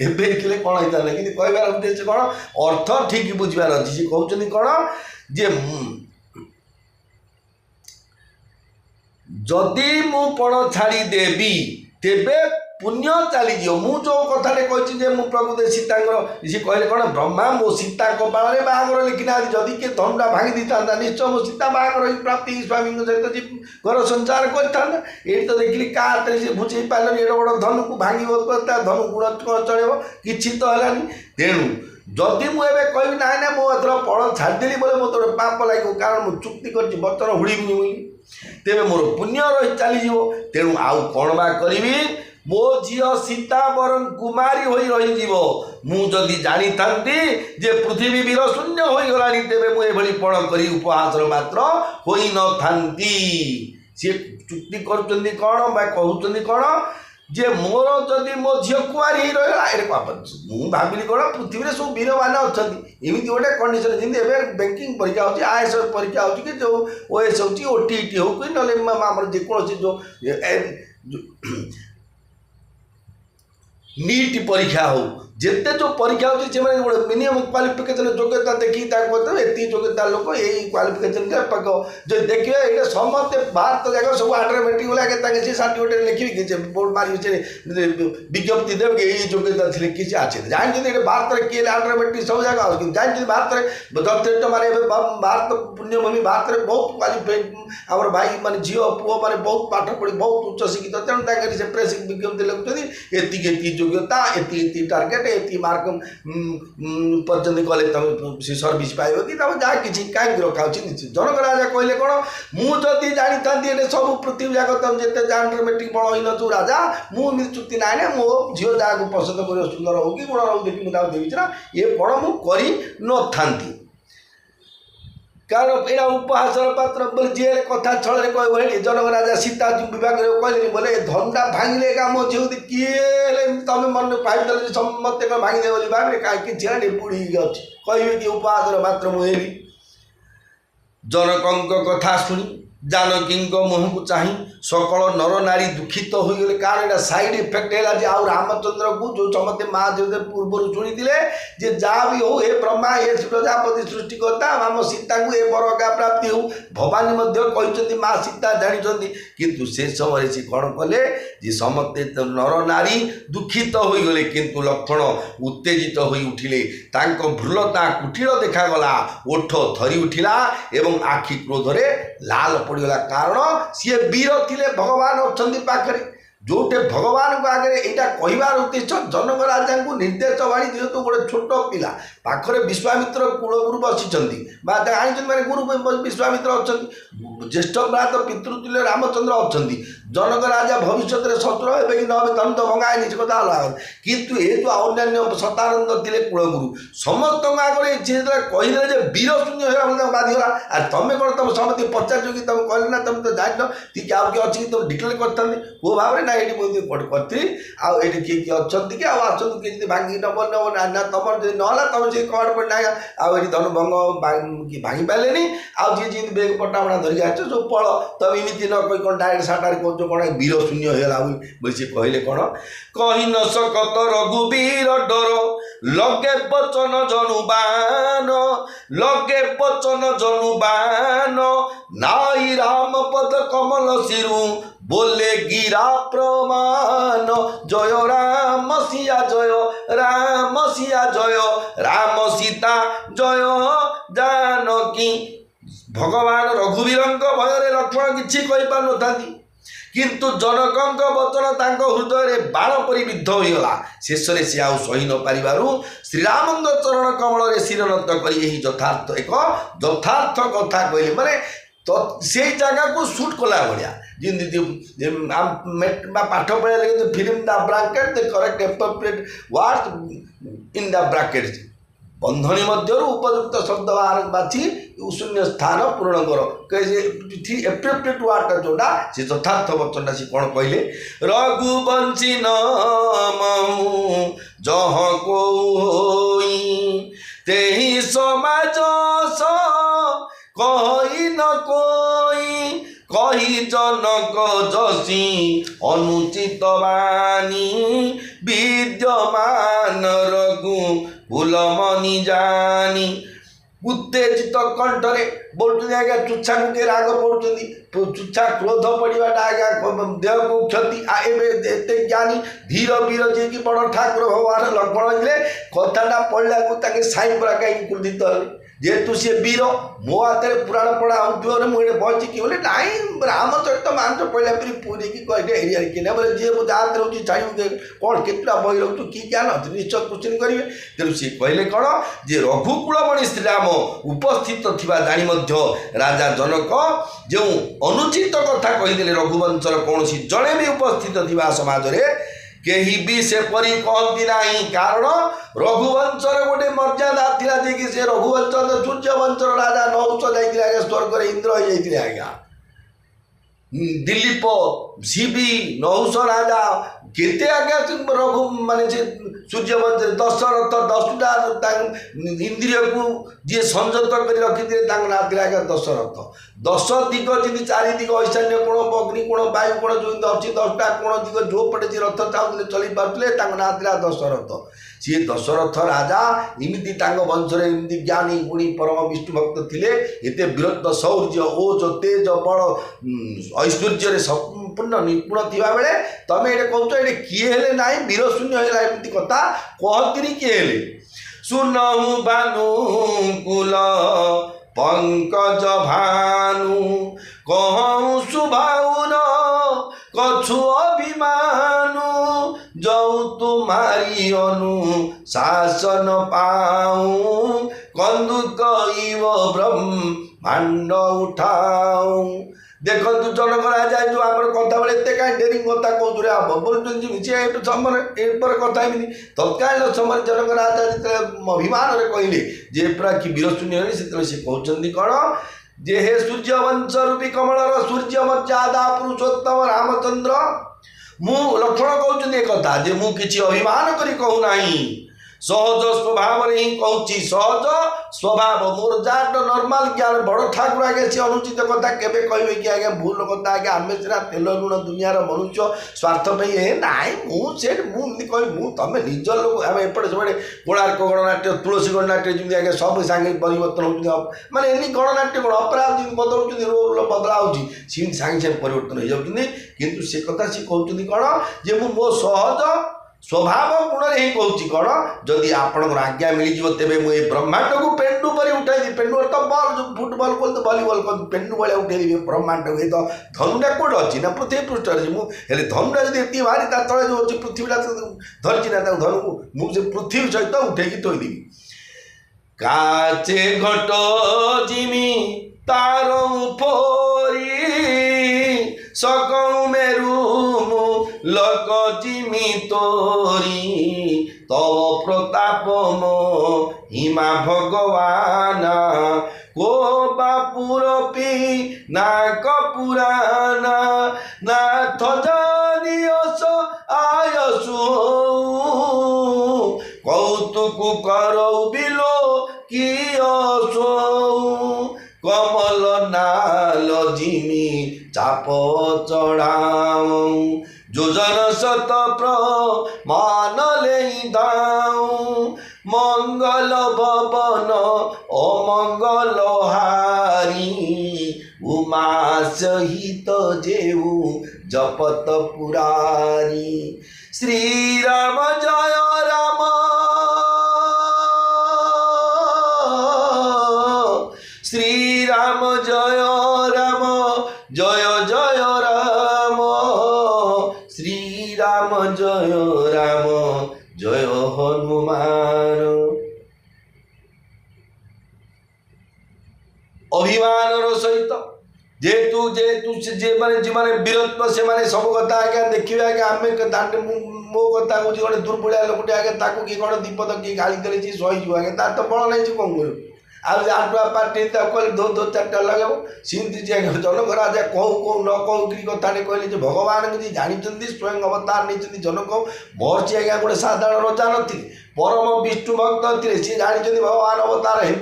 एवं कौन होता है कि कहबार उद्देश्य कौन अर्थ ठीक बुझार अच्छी सी कहते कौन जे जदि मु पण छाड़ी देवी तेबे पुण्य चलीज मु जो कथाटे कही प्रकृति सीता सी कहले कौन ब्रह्मा मो सीता कपाल बाहर लिखिना जदि किए धनुटा भांगी दी था निश्चय मो सीता बाहर प्राप्ति स्वामी सहित घर संसार कर ये तो देखिली क्या हाथ से बुझे पारे एड बड़ धनु को भांग धनु गुण चलो कि तो है तेणु जदि मुझे कहबी ना ना मुझे फल छाड़देली बोले मत गोटे पाप लगे कारण मुझे चुक्ति कर बचन हुड़बनी बोली तेरे मोर पुण्य रही चलीज तेणु आउ कौन बा करी मो झी सीता बरं कुमारी हो रही मुझे जानी था जे पृथ्वी वीर शून्य हो गला तेरे मुझे पण कर उपहास मात्र हो न था सी चुक्ति कर कौन कहते कौन जे मोर जदि मो झी कुआरी रहा ये मुझे भाविली कौन पृथ्वी में सब वीर मैंने अच्छा एमती गोटे कंडीशन जमी बैंकिंग परीक्षा हो आईएएस परीक्षा हो कि जो ओएस हो ओटीटी हो कि ना जेकोसी जो नीट परीक्षा हो जिते जो परीक्षा होती गोटे मिनिमम क्वालिफिकेशन योग्यता देखिए ये योग्यता लोक यही क्वालिफिकेशन जो देखिए ये समस्त भारत जाक सब ऑटोमेटिक गला सी सर्टिफिकेट लिखी बोर्ड मारी विज्ञप्ति देवे यही योग्यता थी किसी आसे जानते भारत में किए ऑटोमेटिक सब जगह जानते भारत में यथेष्ट माने भारत पुण्यभूमि भारत में बहुत क्वालिफाइड आम भाई माने झी पुओ मैंने बहुत पाठ पढ़ी बहुत उच्च शिक्षित तेणु से प्रेस विज्ञप्ति लिखुच्च ये योग्यता ये टार्गेट ये मार्क पर्यटन कले तुम से सर्विस पाइब कि जहाँ कि कहीं रखा जनक राजा कहले कौन मुझे जानी था सब पृथ्वी जाक तुम जिते ऑटोमेटिक बड़ ही नु राजा मुझे चुक्ति ना ना मो झील जहाँ पसंद कर सुंदर हो कि गुण रो देखिए मुझे देवी ना ये पण मुझे कर न कारण यहाँ उपहास पात्र बोले जी कथा छल कह जनक राजा सीता विभाग कहले बोले धनुटा भांगे का मो झील किए तुम मन पाइदेल समस्त भांगीदे बोली भावे कहीं बुढ़ी अच्छी कहे कि उपहास पात्र मुझे जनक कथा शुणी जानकी मुह को चाह सकल नर नारी दुखित हो गले कारण यहाँ सैड इफेक्ट है आउ रामचंद्र को जो समस्ते महादेव पूर्व शुणी जे जहाँ भी हो ए ब्रह्मा ये प्रजापति सृष्टिकर्ता आम सीता को ये बरका प्राप्ति हो भवानी कहते माँ सीता जानी किंतु से समय से कौन कले जे समस्ते नर नारी दुखित हो गले किंतु लक्षण उत्तेजित हो उठिले भ्रुलता कुटिल देखागला ओठ थरी उठिला एवं आखि क्रोधरे लाल पड़गला कारण सी वीर थिले भगवान अच्छा पाखे जोटे भगवान को आगे यहाँ कहबार उद्देश्य जनक राजा को निर्देश वाणी जेहेतु गोटे छोट पिला पाखरे विश्वामित्र कूलगुरु बसी जानी गुरु विश्वामित्र अच्छा ज्येष्ठ भ्रात पितृतुल्य रामचंद्र अच्छा जनक राजा भविष्य में शत्रु हे कि न तम तो भंगा निज कथा अलग किंतु ये जो अन्य सतानंद थे कूलगुरु समस्त आगे कहले वीर शून्य बाधिगला आर तुम कौन तुम समस्त पचार कि तुम कहले ना तुम तो जान कि आउ किए अच्छी तुम डिक्लेयर करते वो भाव में ना ये मुझे करी आए किए किए अच्छा कि आसती भांगी नब ना तुम जो ना तुम से कड़ पड़ ना आउ धनु भंग भांगी पारे आउ जी जी बेग पटापटा धरिक आस जो पल तुम एमती न कही कौन डायरेक्ट साटार कौन कौन वीर शून्य होगा बोली से कहले कौन कही न सकत रघुवीर डर लगे बचन जनुबान लगे बचन जनुबान नाई राम पद कमल सिरु बोले गिरा प्रमाण जय राम सिया जय राम सिया जय राम सीता जय जानकी भगवान रघुवीर भय लक्ष्मण किसी कहीपर न किंतु जनक वचन हृदय बाण परि विद्ध होगा शेष में सी आउ सही न पारू श्रीराम चरण कमल शिरनत कर यथार्थ एक यथार्थ कथा कहले माने तो से जगह को शूट कला भाया जमी पाठ पढ़ा fill the bracket the correct appropriate word in the bracket बंधनी मध्य उपयुक्त शब्द बाछी शून्य स्थान पूर्ण कर एप्रोप्रिएट वार्ड जोड़ा से यथार्थ वचन से कौन कहले रघुवंशी नमु जह को तेहि समाज कही न कोई कही जनक जसी अनुचित वाणी विद्यमान रघु फूलमणि जानी उत्तेजित कंठरे बोलते आज्ञा चुच्छा को राग पड़ुଛନ୍ତି चुच्छा क्रोध पड़ाटा आज्ञा देह को क्षति एते ज्ञानी धीर वीर जी की बड़ ठाकुर भगवान लक्ष्मण थे कथाटा पढ़ला को साई पड़ा कहीं क्रोधित जेहेतु सी वीर मो हाथ में पुराण पढ़ा हो मुझे बची कि बोले नाई रामचरित मानस पढ़ला फिर पूरी की एरिया कि बोले जी मुझे हाथ रोचे चाहिए कौन केतटा बही रोचु कि ज्ञान निश्चय क्वेश्चन करेंगे तेणु सी कहले कौन जे रघुकुलमणि श्रीराम उपस्थित थिबा जानी राजा जनक जो अनुचित कथा कहीदे रघुवंशर कौन जड़े भी उपस्थित थिबा समाज रे केही भी से परी कहती नहीं कारण रघुवंशर गोटे मर्यादा थिला जे कि से रघुवंश सूर्यवंशर राजा नहुष जाइए स्वर्ग इंद्र हो जाइए आज्ञा दिलीप शिवी नहुष राजा केते आज्ञा रघु माने सूर्यवंश दशरथ 10टा इंद्रिय को जी संयत कर रखी ना आज्ञा दशरथ 10 दिग जी 4 दिग ईशान्य कोण अग्नि कोण वायु कोण जो अच्छी 10टा कोण दिग जो पटे जी रथ चाहते चली पारे ना दशरथ सी दशरथ राजा इमिति वंश इमती ज्ञानी गुणी परम विष्णु भक्त थे एत वीरत्व शौर्य ओज तेज बल ऐश्वर्य संपूर्ण निपुण थिबा बेले तमे ये कहूँ ये किए हेले ना वीर शून्य है एमती कथा कहती किए हेले सुनहु भानुकुल पंकज भानु कहूँ सुभाउन कछु अभिमानु जो तुम्हारी अनु शासन पाऊं कंदुक इव ब्रह्मांड उठाऊं देखो जनक राजा जो आम कथा बेले एत कहीं डेरी कथा कौन हम बोलते समय कथा तत्कालीन समय जनक राजा जो अभिमान कहले जे पूरा कि वीरशून्य से कहते कौन जे हे सूर्यवंश रूपी कमलर सूर्य मर्यादा पुरुषोत्तम रामचंद्र मु लक्ष्मण कहते कथा जे मु किछि अभिमान करी कहूना सहज स्वभाव ही कहूँ सहज स्वभाव मोर जहाँ नॉर्मल ज्ञान बड़ ठाकुर आगे सी अनुचित कथा केवे कहे कि आज्ञा भूल कथा आज्ञा आम सीना तेल लुण दुनियार मनुष्य स्वार्थ पे नाई मुझे कह तुम निज लोक आम एपटे सब कोणार्क गणनाट्य तुलसी गणनाट्य जमी आज्ञा सब सांगे परिवर्तन हो माने एनी गणनाट्य कौन अपराध जमी बदलाऊँ रोल बदला होती सागे सागे परिवर्तन हो जाती कितु से कथा सी कहते कौन जे मो सहज स्वभाव गुण ही कहूँ कौन जदि आपण आज्ञा मिल तेरे मुझे ब्रह्मांड को पेंडु पर उठाई पेंडु तो बॉल जो फुटबॉल को भलीबल को पेंडु भाया उठे ब्रह्मांड को तो धनुटा कौट अच्छी ना पृथ्वी पृष्ठ अच्छी मुझे धनुटा जब ये भारी ता तले जो अच्छी पृथ्वीटा धरची ना धनु को मुझे पृथ्वी सहित उठे थोदेवी काचे घट जिमी तार फोरी सकौ मेरु लक जिमी तोरी तव प्रताप मो हिमा भगवान को बापुरपी नाक पुराण नाथ जानियस आयसु कौतुक करौ बिलो कि कमल नाल जिमी चाप चढ़ाऊ जोजन शत प्रमाण ले दाऊ मंगल भवन अमंगल हारी उमा सहित जेऊ जपत पुरारी श्री राम जय राम श्री राम जय राम जय जय राम श्री राम जय राम जय हनुमान अभिमान सहित जेतु जेतु जे माने जे माने वीरत्व से माने सब कथा आज्ञा देखिए आज्ञा आम मो कथा कौन गोटे दुर्बलिया लोकटे आज्ञा ताकू कि कौन दीपद किए गाली देले सही आज्ञा तार तो बल नहीं कौन कर आज आठुआ पार्टी कहले दो दो चार्टा लगे सिमती जनक राजा कहूँ न कहूँ कि कथा कहले भगवान जी जानते स्वयं अवतार नहीं जनक महर्षि आज्ञा गोटे साधारण रजा नी परम विष्णु भक्त थे सी जानते भगवान अवतार हे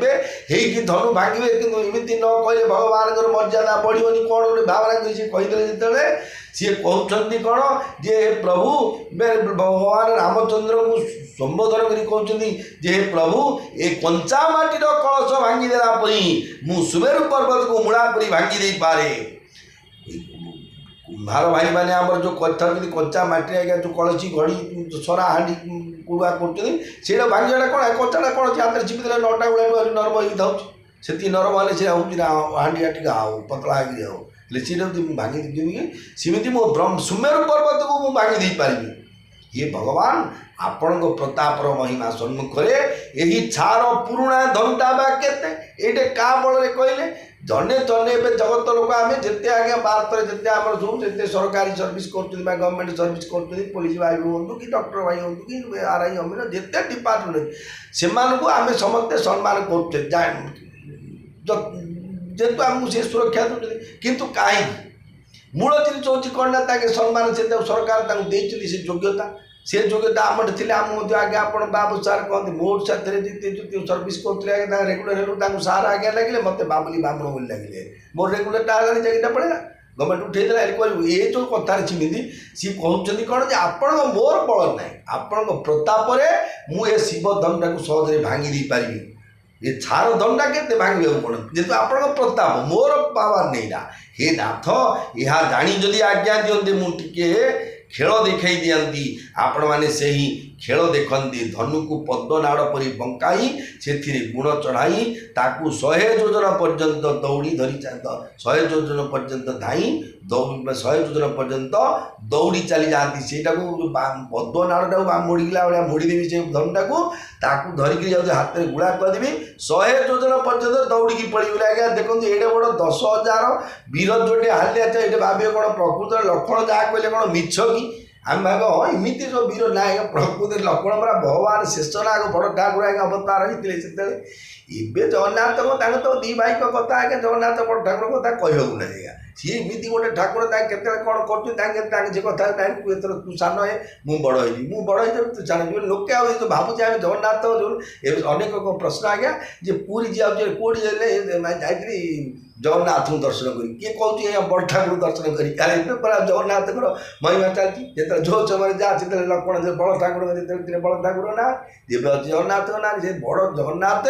धनु भांगे कि इमती न कहले भगवान मर्यादा बढ़ोनी कौन गोटे भावना कहीदे जिते सी कहते कौन जे प्रभु भगवान रामचंद्र को संबोधन कर कहते जे प्रभु ए कंचा माटीर कलश भांगी ଭାଙ୍ଗିଦେଲା ପରି ମୁଁ ସୁମେରୁ ପର୍ବତକୁ ମୂଳା ପରି ଭାଙ୍ଗି ଦେଇପାରେ। କୁମ୍ଭାର ଭାଇମାନେ ଆମର ଯେଉଁ କରିଥାଉଛନ୍ତି କଞ୍ଚା ମାଟିରେ ଆଜ୍ଞା ଯେଉଁ କଳସୀ ଘଡ଼ି ସରା ହାଣ୍ଡି କୁଡ଼ୁଆ କରୁଛନ୍ତି, ସେଇଟା ଭାଙ୍ଗିବାଟା କ'ଣ କଞ୍ଚାଟା କ'ଣ ଅଛି, ହାତରେ ଚିପି ଦେଲେ ନଅଟା ଗୁଡ଼ା ନରମ ହେଇକି ଥାଉଛି। ସେତିକି ନରମ ହେଲେ ସେ ହେଉଛି ନା ହାଣ୍ଡିଆ ଟିକେ ଆଉ ପତଳା ହେଇକି ଆଉ ହେଲେ ସେଇଟା ଯଦି ମୁଁ ଭାଙ୍ଗି ଦେଇକି ସେମିତି ମୋ ସୁମେରୁ ପର୍ବତକୁ ମୁଁ ଭାଙ୍ଗି ଦେଇପାରିବି। ଇଏ ଭଗବାନ ଆପଣଙ୍କ ପ୍ରତାପର ମହିମା ସମ୍ମୁଖରେ ଏହି ଛାର ପୁରୁଣା ଧନଟା ବା କେତେ, ଏଇଟା କାହା ବଳରେ କହିଲେ ଜଣେ ଏବେ ଜଗତ ଲୋକ ଆମେ ଯେତେ ଆଜ୍ଞା ଭାରତରେ ଯେତେ ଆମର ସବୁ ଯେତେ ସରକାରୀ ସର୍ଭିସ୍ କରୁଛନ୍ତି ବା ଗଭର୍ଣ୍ଣମେଣ୍ଟ ସର୍ଭିସ୍ କରୁଛନ୍ତି, ପୋଲିସ ଭାଇ ହୁଅନ୍ତୁ କି ଡକ୍ଟର ଭାଇ ହୁଅନ୍ତୁ କି RI ଅମିନ ଯେତେ ଡିପାର୍ଟମେଣ୍ଟ ସେମାନଙ୍କୁ ଆମେ ସମସ୍ତେ ସମ୍ମାନ କରୁଛେ ଯେହେତୁ ଆମକୁ ସେ ସୁରକ୍ଷା ଦେଉଛନ୍ତି। କିନ୍ତୁ କାହିଁକି ମୂଳ ଜିନିଷ ହେଉଛି କ'ଣ ନା ତାଙ୍କେ ସମ୍ମାନ ସେ ସରକାର ତାଙ୍କୁ ଦେଇଛନ୍ତି ସେ ଯୋଗ୍ୟତା ଆମର ଥିଲେ ଆମ ମଧ୍ୟ ଆଜ୍ଞା ଆପଣ ବାବୁ ସାର୍ କହନ୍ତି ମୋର ସାଥିରେ ଯେତେ ସର୍ଭିସ୍ କରୁଥିଲେ ଆଜ୍ଞା ତାଙ୍କ ରେଗୁଲାର ହେଲୁ ତାଙ୍କୁ ସାର୍ ଆଜ୍ଞା ଲାଗିଲେ ମୋତେ ବାବୁଲି ବାମୁଣ ବୋଲି ଲାଗିଲେ ମୋର ରେଗୁଲାରଟା ହେଲାଣି ଚାକିରିଟା ପଳେଇଲା ଗଭର୍ଣ୍ଣମେଣ୍ଟ ଉଠେଇଦେଲା ଏଠି କହିବୁ ଏ ଯେଉଁ କଥାରେ ସେମିତି ସିଏ କହୁଛନ୍ତି କ'ଣ ଯେ ଆପଣଙ୍କ ମୋର ବଳ ନାହିଁ, ଆପଣଙ୍କ ପ୍ରତାପରେ ମୁଁ ଏ ଶିବ ଦଣ୍ଡଟାକୁ ସହଜରେ ଭାଙ୍ଗି ଦେଇପାରିବି। ଏ ଛାର ଦଣ୍ଡା କେତେ ଭାଙ୍ଗିବାକୁ କ'ଣ ଯେହେତୁ ଆପଣଙ୍କ ପ୍ରତାପ ମୋର ପାୱାର ନେଇନା। ହେ ନାଥ ଏହା ଜାଣି ଯଦି ଆଜ୍ଞା ଦିଅନ୍ତେ ମୁଁ ଟିକେ ଖେଳ ଦେଖାଇ ଦିଅନ୍ତି, ଆପଣମାନେ ସେହି ଖେଳ ଦେଖନ୍ତି। ଧନୁକୁ ପଦ୍ମନାଡ଼ ପରି ବଙ୍କାଇ ସେଥିରେ ଗୁଣ ଚଢ଼ାଇ ତାକୁ 100 ଯୋଜନ ପର୍ଯ୍ୟନ୍ତ ଦୌଡ଼ି ଧରି 100 ଯୋଜନ ପର୍ଯ୍ୟନ୍ତ ଧାଇଁ 100 ଯୋଜନ ପର୍ଯ୍ୟନ୍ତ ଦୌଡ଼ି ଚାଲି ଯାଆନ୍ତି। ସେଇଟାକୁ ପଦ୍ମନାଡ଼ଟାକୁ ମୋଡ଼ିଲା ଭଳିଆ ମୋଡ଼ିଦେବି ସେ ଧନୁଟାକୁ, ତାକୁ ଧରିକି ଯାଉଛି ହାତରେ ଗୁଳା କରିଦେବି 100 ଯୋଜନ ପର୍ଯ୍ୟନ୍ତ ଦୌଡ଼ିକି ପଳେଇଗଲେ। ଆଜ୍ଞା ଦେଖନ୍ତୁ ଏଡ଼େ ବଡ଼ 10,000 ବୀର ଯୋଡ଼େ ହାଲିଆ ଏଇଟା ଭାବିବେ କ'ଣ ପ୍ରକୃତରେ ଲକ୍ଷଣ ଯାହା କହିଲେ କ'ଣ ମିଛ କି? ଆମେ ଭାବ ହଁ ଏମିତି ସବୁ ବୀର ନା ଆଜ୍ଞା ପ୍ରକୃତରେ ଲକ୍ଷ୍ମଣ ପରା ଭଗବାନ ଶେଷ ନା ବଡ଼ ଠାକୁର ଆଜ୍ଞା ଅବତାର ହେଇଥିଲେ ସେତେବେଳେ। ଏବେ ଜଗନ୍ନାଥଙ୍କ ତାଙ୍କ ତ ଦୁଇ ଭାଇଙ୍କ କଥା ଆଜ୍ଞା ଜଗନ୍ନାଥ ବଡ଼ ଠାକୁର କଥା କହିବାକୁ ନାହିଁ ଆଜ୍ଞା। ସିଏ ଏମିତି ଗୋଟେ ଠାକୁର ତାଙ୍କେ କେତେବେଳେ କ'ଣ କରୁଛନ୍ତି ତାଙ୍କେ ସେ କଥା ନାହିଁ ତୁ ଏଥର ତୁ ସାନ ହେ ମୁଁ ବଡ଼ ହେଇଯିବି, ମୁଁ ବଡ଼ ହେଇଯିବି ତୁ ସାନ ହେଇଯିବି। ଲୋକେ ଆଉ ଏ ଯେଉଁ ଭାବୁଛି ଆମେ ଜଗନ୍ନାଥ ଯେଉଁ ଏବେ ଅନେକ ପ୍ରଶ୍ନ ଆଜ୍ଞା ଯେ ପୁରୀ ଯାଉଛି କେଉଁଠି ଯାଇଥିଲି ଜଗନ୍ନାଥଙ୍କୁ ଦର୍ଶନ କରି, କିଏ କହୁଛି ଆଜ୍ଞା ବଡ଼ ଠାକୁର ଦର୍ଶନ କରି, କାରଣ ଏବେ ପରା ଜଗନ୍ନାଥଙ୍କର ମହିମା ଚାଲିଛି। ଯେତେବେଳେ ଯେଉଁ ସମୟରେ ଯାହା ସେତେବେଳେ ଲକ୍ଷ୍ମଣ ବଡ଼ ଠାକୁର ଯେତେବେଳେ ବଡ଼ ଠାକୁର ନା ଏବେ ଅଛି ଜଗନ୍ନାଥଙ୍କ ନାଁ ସେ ବଡ଼ ଜଗନ୍ନାଥ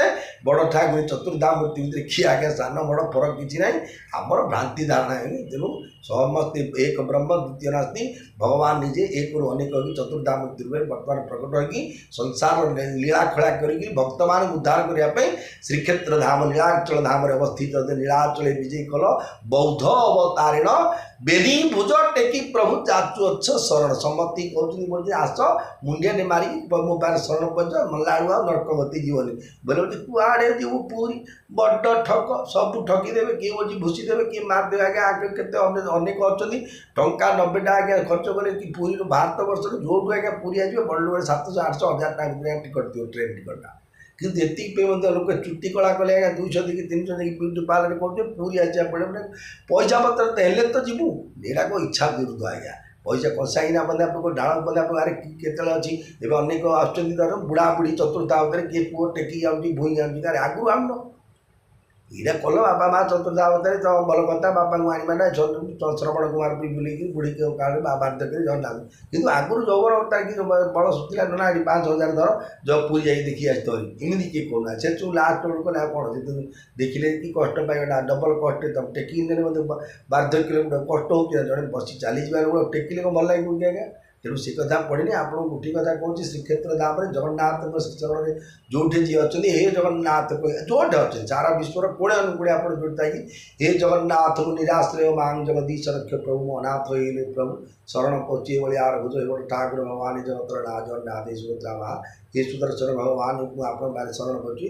ବଡ଼ ଠାକୁର ଚତୁର୍ଦ୍ଧା ମୂର୍ତ୍ତି ଭିତରେ କିଏ ଆଜ୍ଞା ସାନ ବଡ଼ ଫରକ କିଛି ନାହିଁ। ଆମର ଭ୍ରାନ୍ତି ଧାରଣା ହେଇନି, ତେଣୁ ସମସ୍ତେ ଏକ ବ୍ରହ୍ମ ଦ୍ୱିତୀୟ ନାସ୍ତି ଭଗବାନ ନିଜେ ଏକରୁ ଅନେକ ହୋଇକି ଚତୁର୍ଦ୍ଧା ମୂର୍ତ୍ତି ରୂପେ ବର୍ତ୍ତମାନ ପ୍ରକଟ ହୋଇକି ସଂସାରର ଲୀଳା ଖେଳା କରିକି ଭକ୍ତମାନଙ୍କୁ ଉଦ୍ଧାର କରିବା ପାଇଁ ଶ୍ରୀକ୍ଷେତ୍ର ଧାମ ନୀଳାଚଳ ଧାମରେ ଅବସ୍ଥିତ ନୀଳାଚଳେ ବିଜେ କଲ ବୌଦ୍ଧ ଅବତାରିଣ ବେନି ଭୁଜ ଟେକି ପ୍ରଭୁ ଚାଚୁ ଅଛ ଶରଣ। ସମସ୍ତେ କହୁଛନ୍ତି ବୋଲଛି ଆସ ମୁଣ୍ଡିଆଟେ ମାରିକି ମୋ ପାଖରେ ଶରଣ ପଡ଼ିଛ ମଲାଳୁ ଆଉ ନରକବତୀ ଯିବନି ବୋଲେ ହେଉଛି କୁଆଡ଼େ ଯିବୁ ପୁରୀ ବଡ଼ ଠକ ସବୁ ଠକିଦେବେ, କିଏ ହେଉଛି ଭୁସି ଦେବେ କିଏ ମାରିଦେବେ। ଆଜ୍ଞା କେତେ ଅନେକ ଅଛନ୍ତି ଟଙ୍କା 90ଟା ଆଜ୍ଞା ଖର୍ଚ୍ଚ କଲେ କି ପୁରୀରୁ ଭାରତ ବର୍ଷରୁ ଯେଉଁଠୁ ଆଜ୍ଞା ପୁରୀ ଆସିବେ ବଡ଼ 700, 800, 1000 ଟଙ୍କା ଭିତରେ ଟିକଟ ଥିବ ଟ୍ରେନ୍ ଟିକଟଟା। କିନ୍ତୁ ଏତିକି ପାଇଁ ମଧ୍ୟ ଲୋକ ଚୁଟି କଳା କଲେ ଆଜ୍ଞା 200 ଦେଇକି 300 ଦେଇକି ବିୟୁଟି ପାର୍ଲରରେ କରୁଛେ ପୁରୀ ଆସିବା ପଡ଼େ ମାନେ ପଇସା ପତ୍ର ତ ହେଲେ ତ ଯିବୁ, ଏଇଟା କ'ଣ ଇଚ୍ଛା ବିରୁଦ୍ଧ ଆଜ୍ଞା। ପଇସା କଷାଇନା ବନ୍ଧା ଡାଳ ବନ୍ଧା ଆରେ କେତେବେଳେ ଅଛି ଏବେ ଅନେକ ଆସୁଛନ୍ତି ଧର ବୁଢ଼ାବୁଢ଼ୀ ଚତୁର୍ଥା ଅବତାରେ କିଏ ପୁଅ ଟେକି ଯାଉଛି ଭୁଇଁ ଯାଉଛି ଆରେ ଆଗରୁ ଆଣୁନ ଏଇଟା କଲ ବାପା ମା ଚତୁର୍ଥା ଅବତାରେ ତ ଭଲ କଥା ବାପାଙ୍କୁ ଆଣିବାଟା ଶ୍ରବଣ କୁମାର ବି ବୁଲିକି ବୁଢ଼ୀକି କାଳେ ବାଧ୍ୟ କରି ଜଗନ୍ନାଥ। କିନ୍ତୁ ଆଗରୁ ଯୌବନ ଅବତାର କି ବଳ ସୁଥିଲା ନା ଏଠି 5,000 ଧର ଯ ପୁରୀ ଯାଇକି ଦେଖି ଆସିଥିବ ଏମିତି କିଏ କରୁନା ସେ ସବୁ ଲାଷ୍ଟ ବେଳକୁ କଲେ ଆଉ କ'ଣ ସେ ଦେଖିଲେ କି କଷ୍ଟ ପାଇଗଲା ଡବଲ କଷ୍ଟ ତମ ଟେକିକି ନେଲେ ମଧ୍ୟ 12 କିଲୋମିଟର କଷ୍ଟ ହେଉଛି ଜଣେ ବସି ଚାଲିଯିବା ବେଳକୁ ଟେକିଲେ କ'ଣ ଭଲ ଲାଗିବ କି ଆଜ୍ଞା। ତେଣୁ ସେ କଥା ପଡ଼ିନି ଆପଣଙ୍କୁ ଗୋଟିଏ କଥା କହୁଛି ଶ୍ରୀକ୍ଷେତ୍ର ଧାମରେ ଜଗନ୍ନାଥଙ୍କ ଶ୍ରୀଚରଣରେ ଯେଉଁଠି ଯିଏ ଅଛନ୍ତି ହେ ଜଗନ୍ନାଥ ଯେଉଁଠି ଅଛନ୍ତି ସାରା ବିଶ୍ୱର କୋଣେ ଅନୁକୋଣେ ଆପଣ ଯେଉଁଠି ଥାଇକି ହେ ଜଗନ୍ନାଥଙ୍କୁ ନିରାଶ୍ରୟ ମାଂ ଜଗଦୀଶ ରକ୍ଷ ପ୍ରଭୁ ମୋ ଅନାଥ ହେଇଲେ ପ୍ରଭୁ ଶରଣ ପଶି ଏଭଳି ଆରଭୁଜ ଏଭଳି ଠାକୁର ଭଗବାନ ଜଗତର ନା ଜଗନ୍ନାଥ ସୁଭଦ୍ରା ମା हे सुदर्शन भगवान को आप शरण कर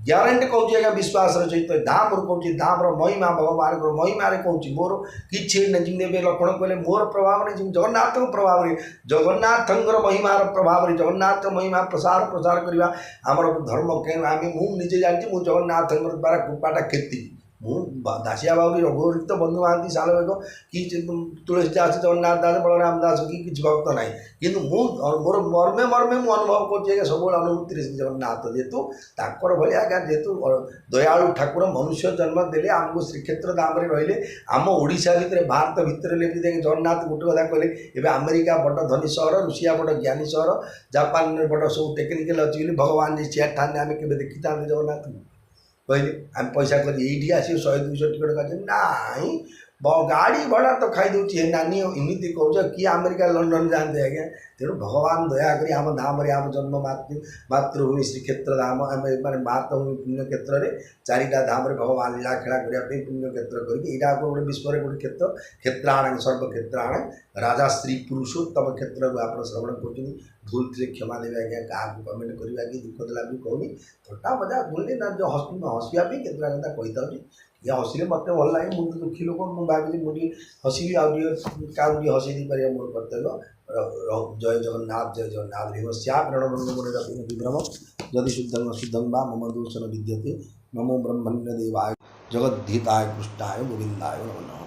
ग्यारंटी कौच आज्ञा विश्वास सहित धाम कौच धाम महिमा भगवान महिमा कौच मोर कि लक्षण कहले मोर प्रभाव नहीं जगन्नाथ प्रभाव जगन्नाथ महिमार प्रभाव जगन्नाथ महिमा प्रसार करवा आमर धर्म आम मुझे जानी मुझे जगन्नाथ द्वारा कृपाटा केती मु दासिया बाबू रघुरीत बंधु महांती सालवेग कि तुलसी दास जगन्नाथ दास बलराम दास कि भक्त ना कि मोर मर्मे मर्मे मुझे अनुभव कर सब अनुभूति जगन्नाथ जेहेतु ताकर भाई आज्ञा जेहेतु दयालु ठाकुर मनुष्य जन्म देले आमको श्रीक्षेत्र धाम रही आम ओडिशा भितर भारत भितर जगन्नाथ गोटे कथा कहले एवं अमेरिका बड़ धनी सहर रुषिया बड़ ज्ञानी सहर जापान बड़ सब टेक्निकल अच्छी भगवान जी सियार ठाने आम के देखी था जगन्नाथ कहले आम पैसा कर ये आस 100-200 टिकट कर ना गाड़ी भड़ा तो खाई दूची है नानी इमिति कौच किए अमेरिका लंडन जाते आज्ञा तेणु भगवान दयाक आम धाम आम जन्म मातृभूमि श्रीक्षेत्र धाम आम माने मातृभूमि पुण्य क्षेत्र में 4टा धाम भगवान लीला खेला करने पुण्य क्षेत्र करके गोटे विश्व गोटे क्षेत्र क्षेत्राण सर्वक्षेत्राण राजा स्त्री पुरुषोत्तम क्षेत्र को आप श्रवण कर भूल से क्षमा देवे आज्ञा क्या कमेंट करवा कि दुख देला भी कहूनी थट्टा मजा भूल ना जो हसवाई केतटा कथा कही था ये हसिले मत भल लगे मुझे दुखी लोक मुझे मुझे हसिबी क्या हसई दी पारे मोर कर्तव्य जय जगन्नाथ ऋणश्याप्रणम विभ्रम यदि शुद्धं अशुद्धं वा मम दूषण विद्यते नमो ब्रह्मण्य देवाय जगद्धिताय कृष्णाय गोविंदाय नमः।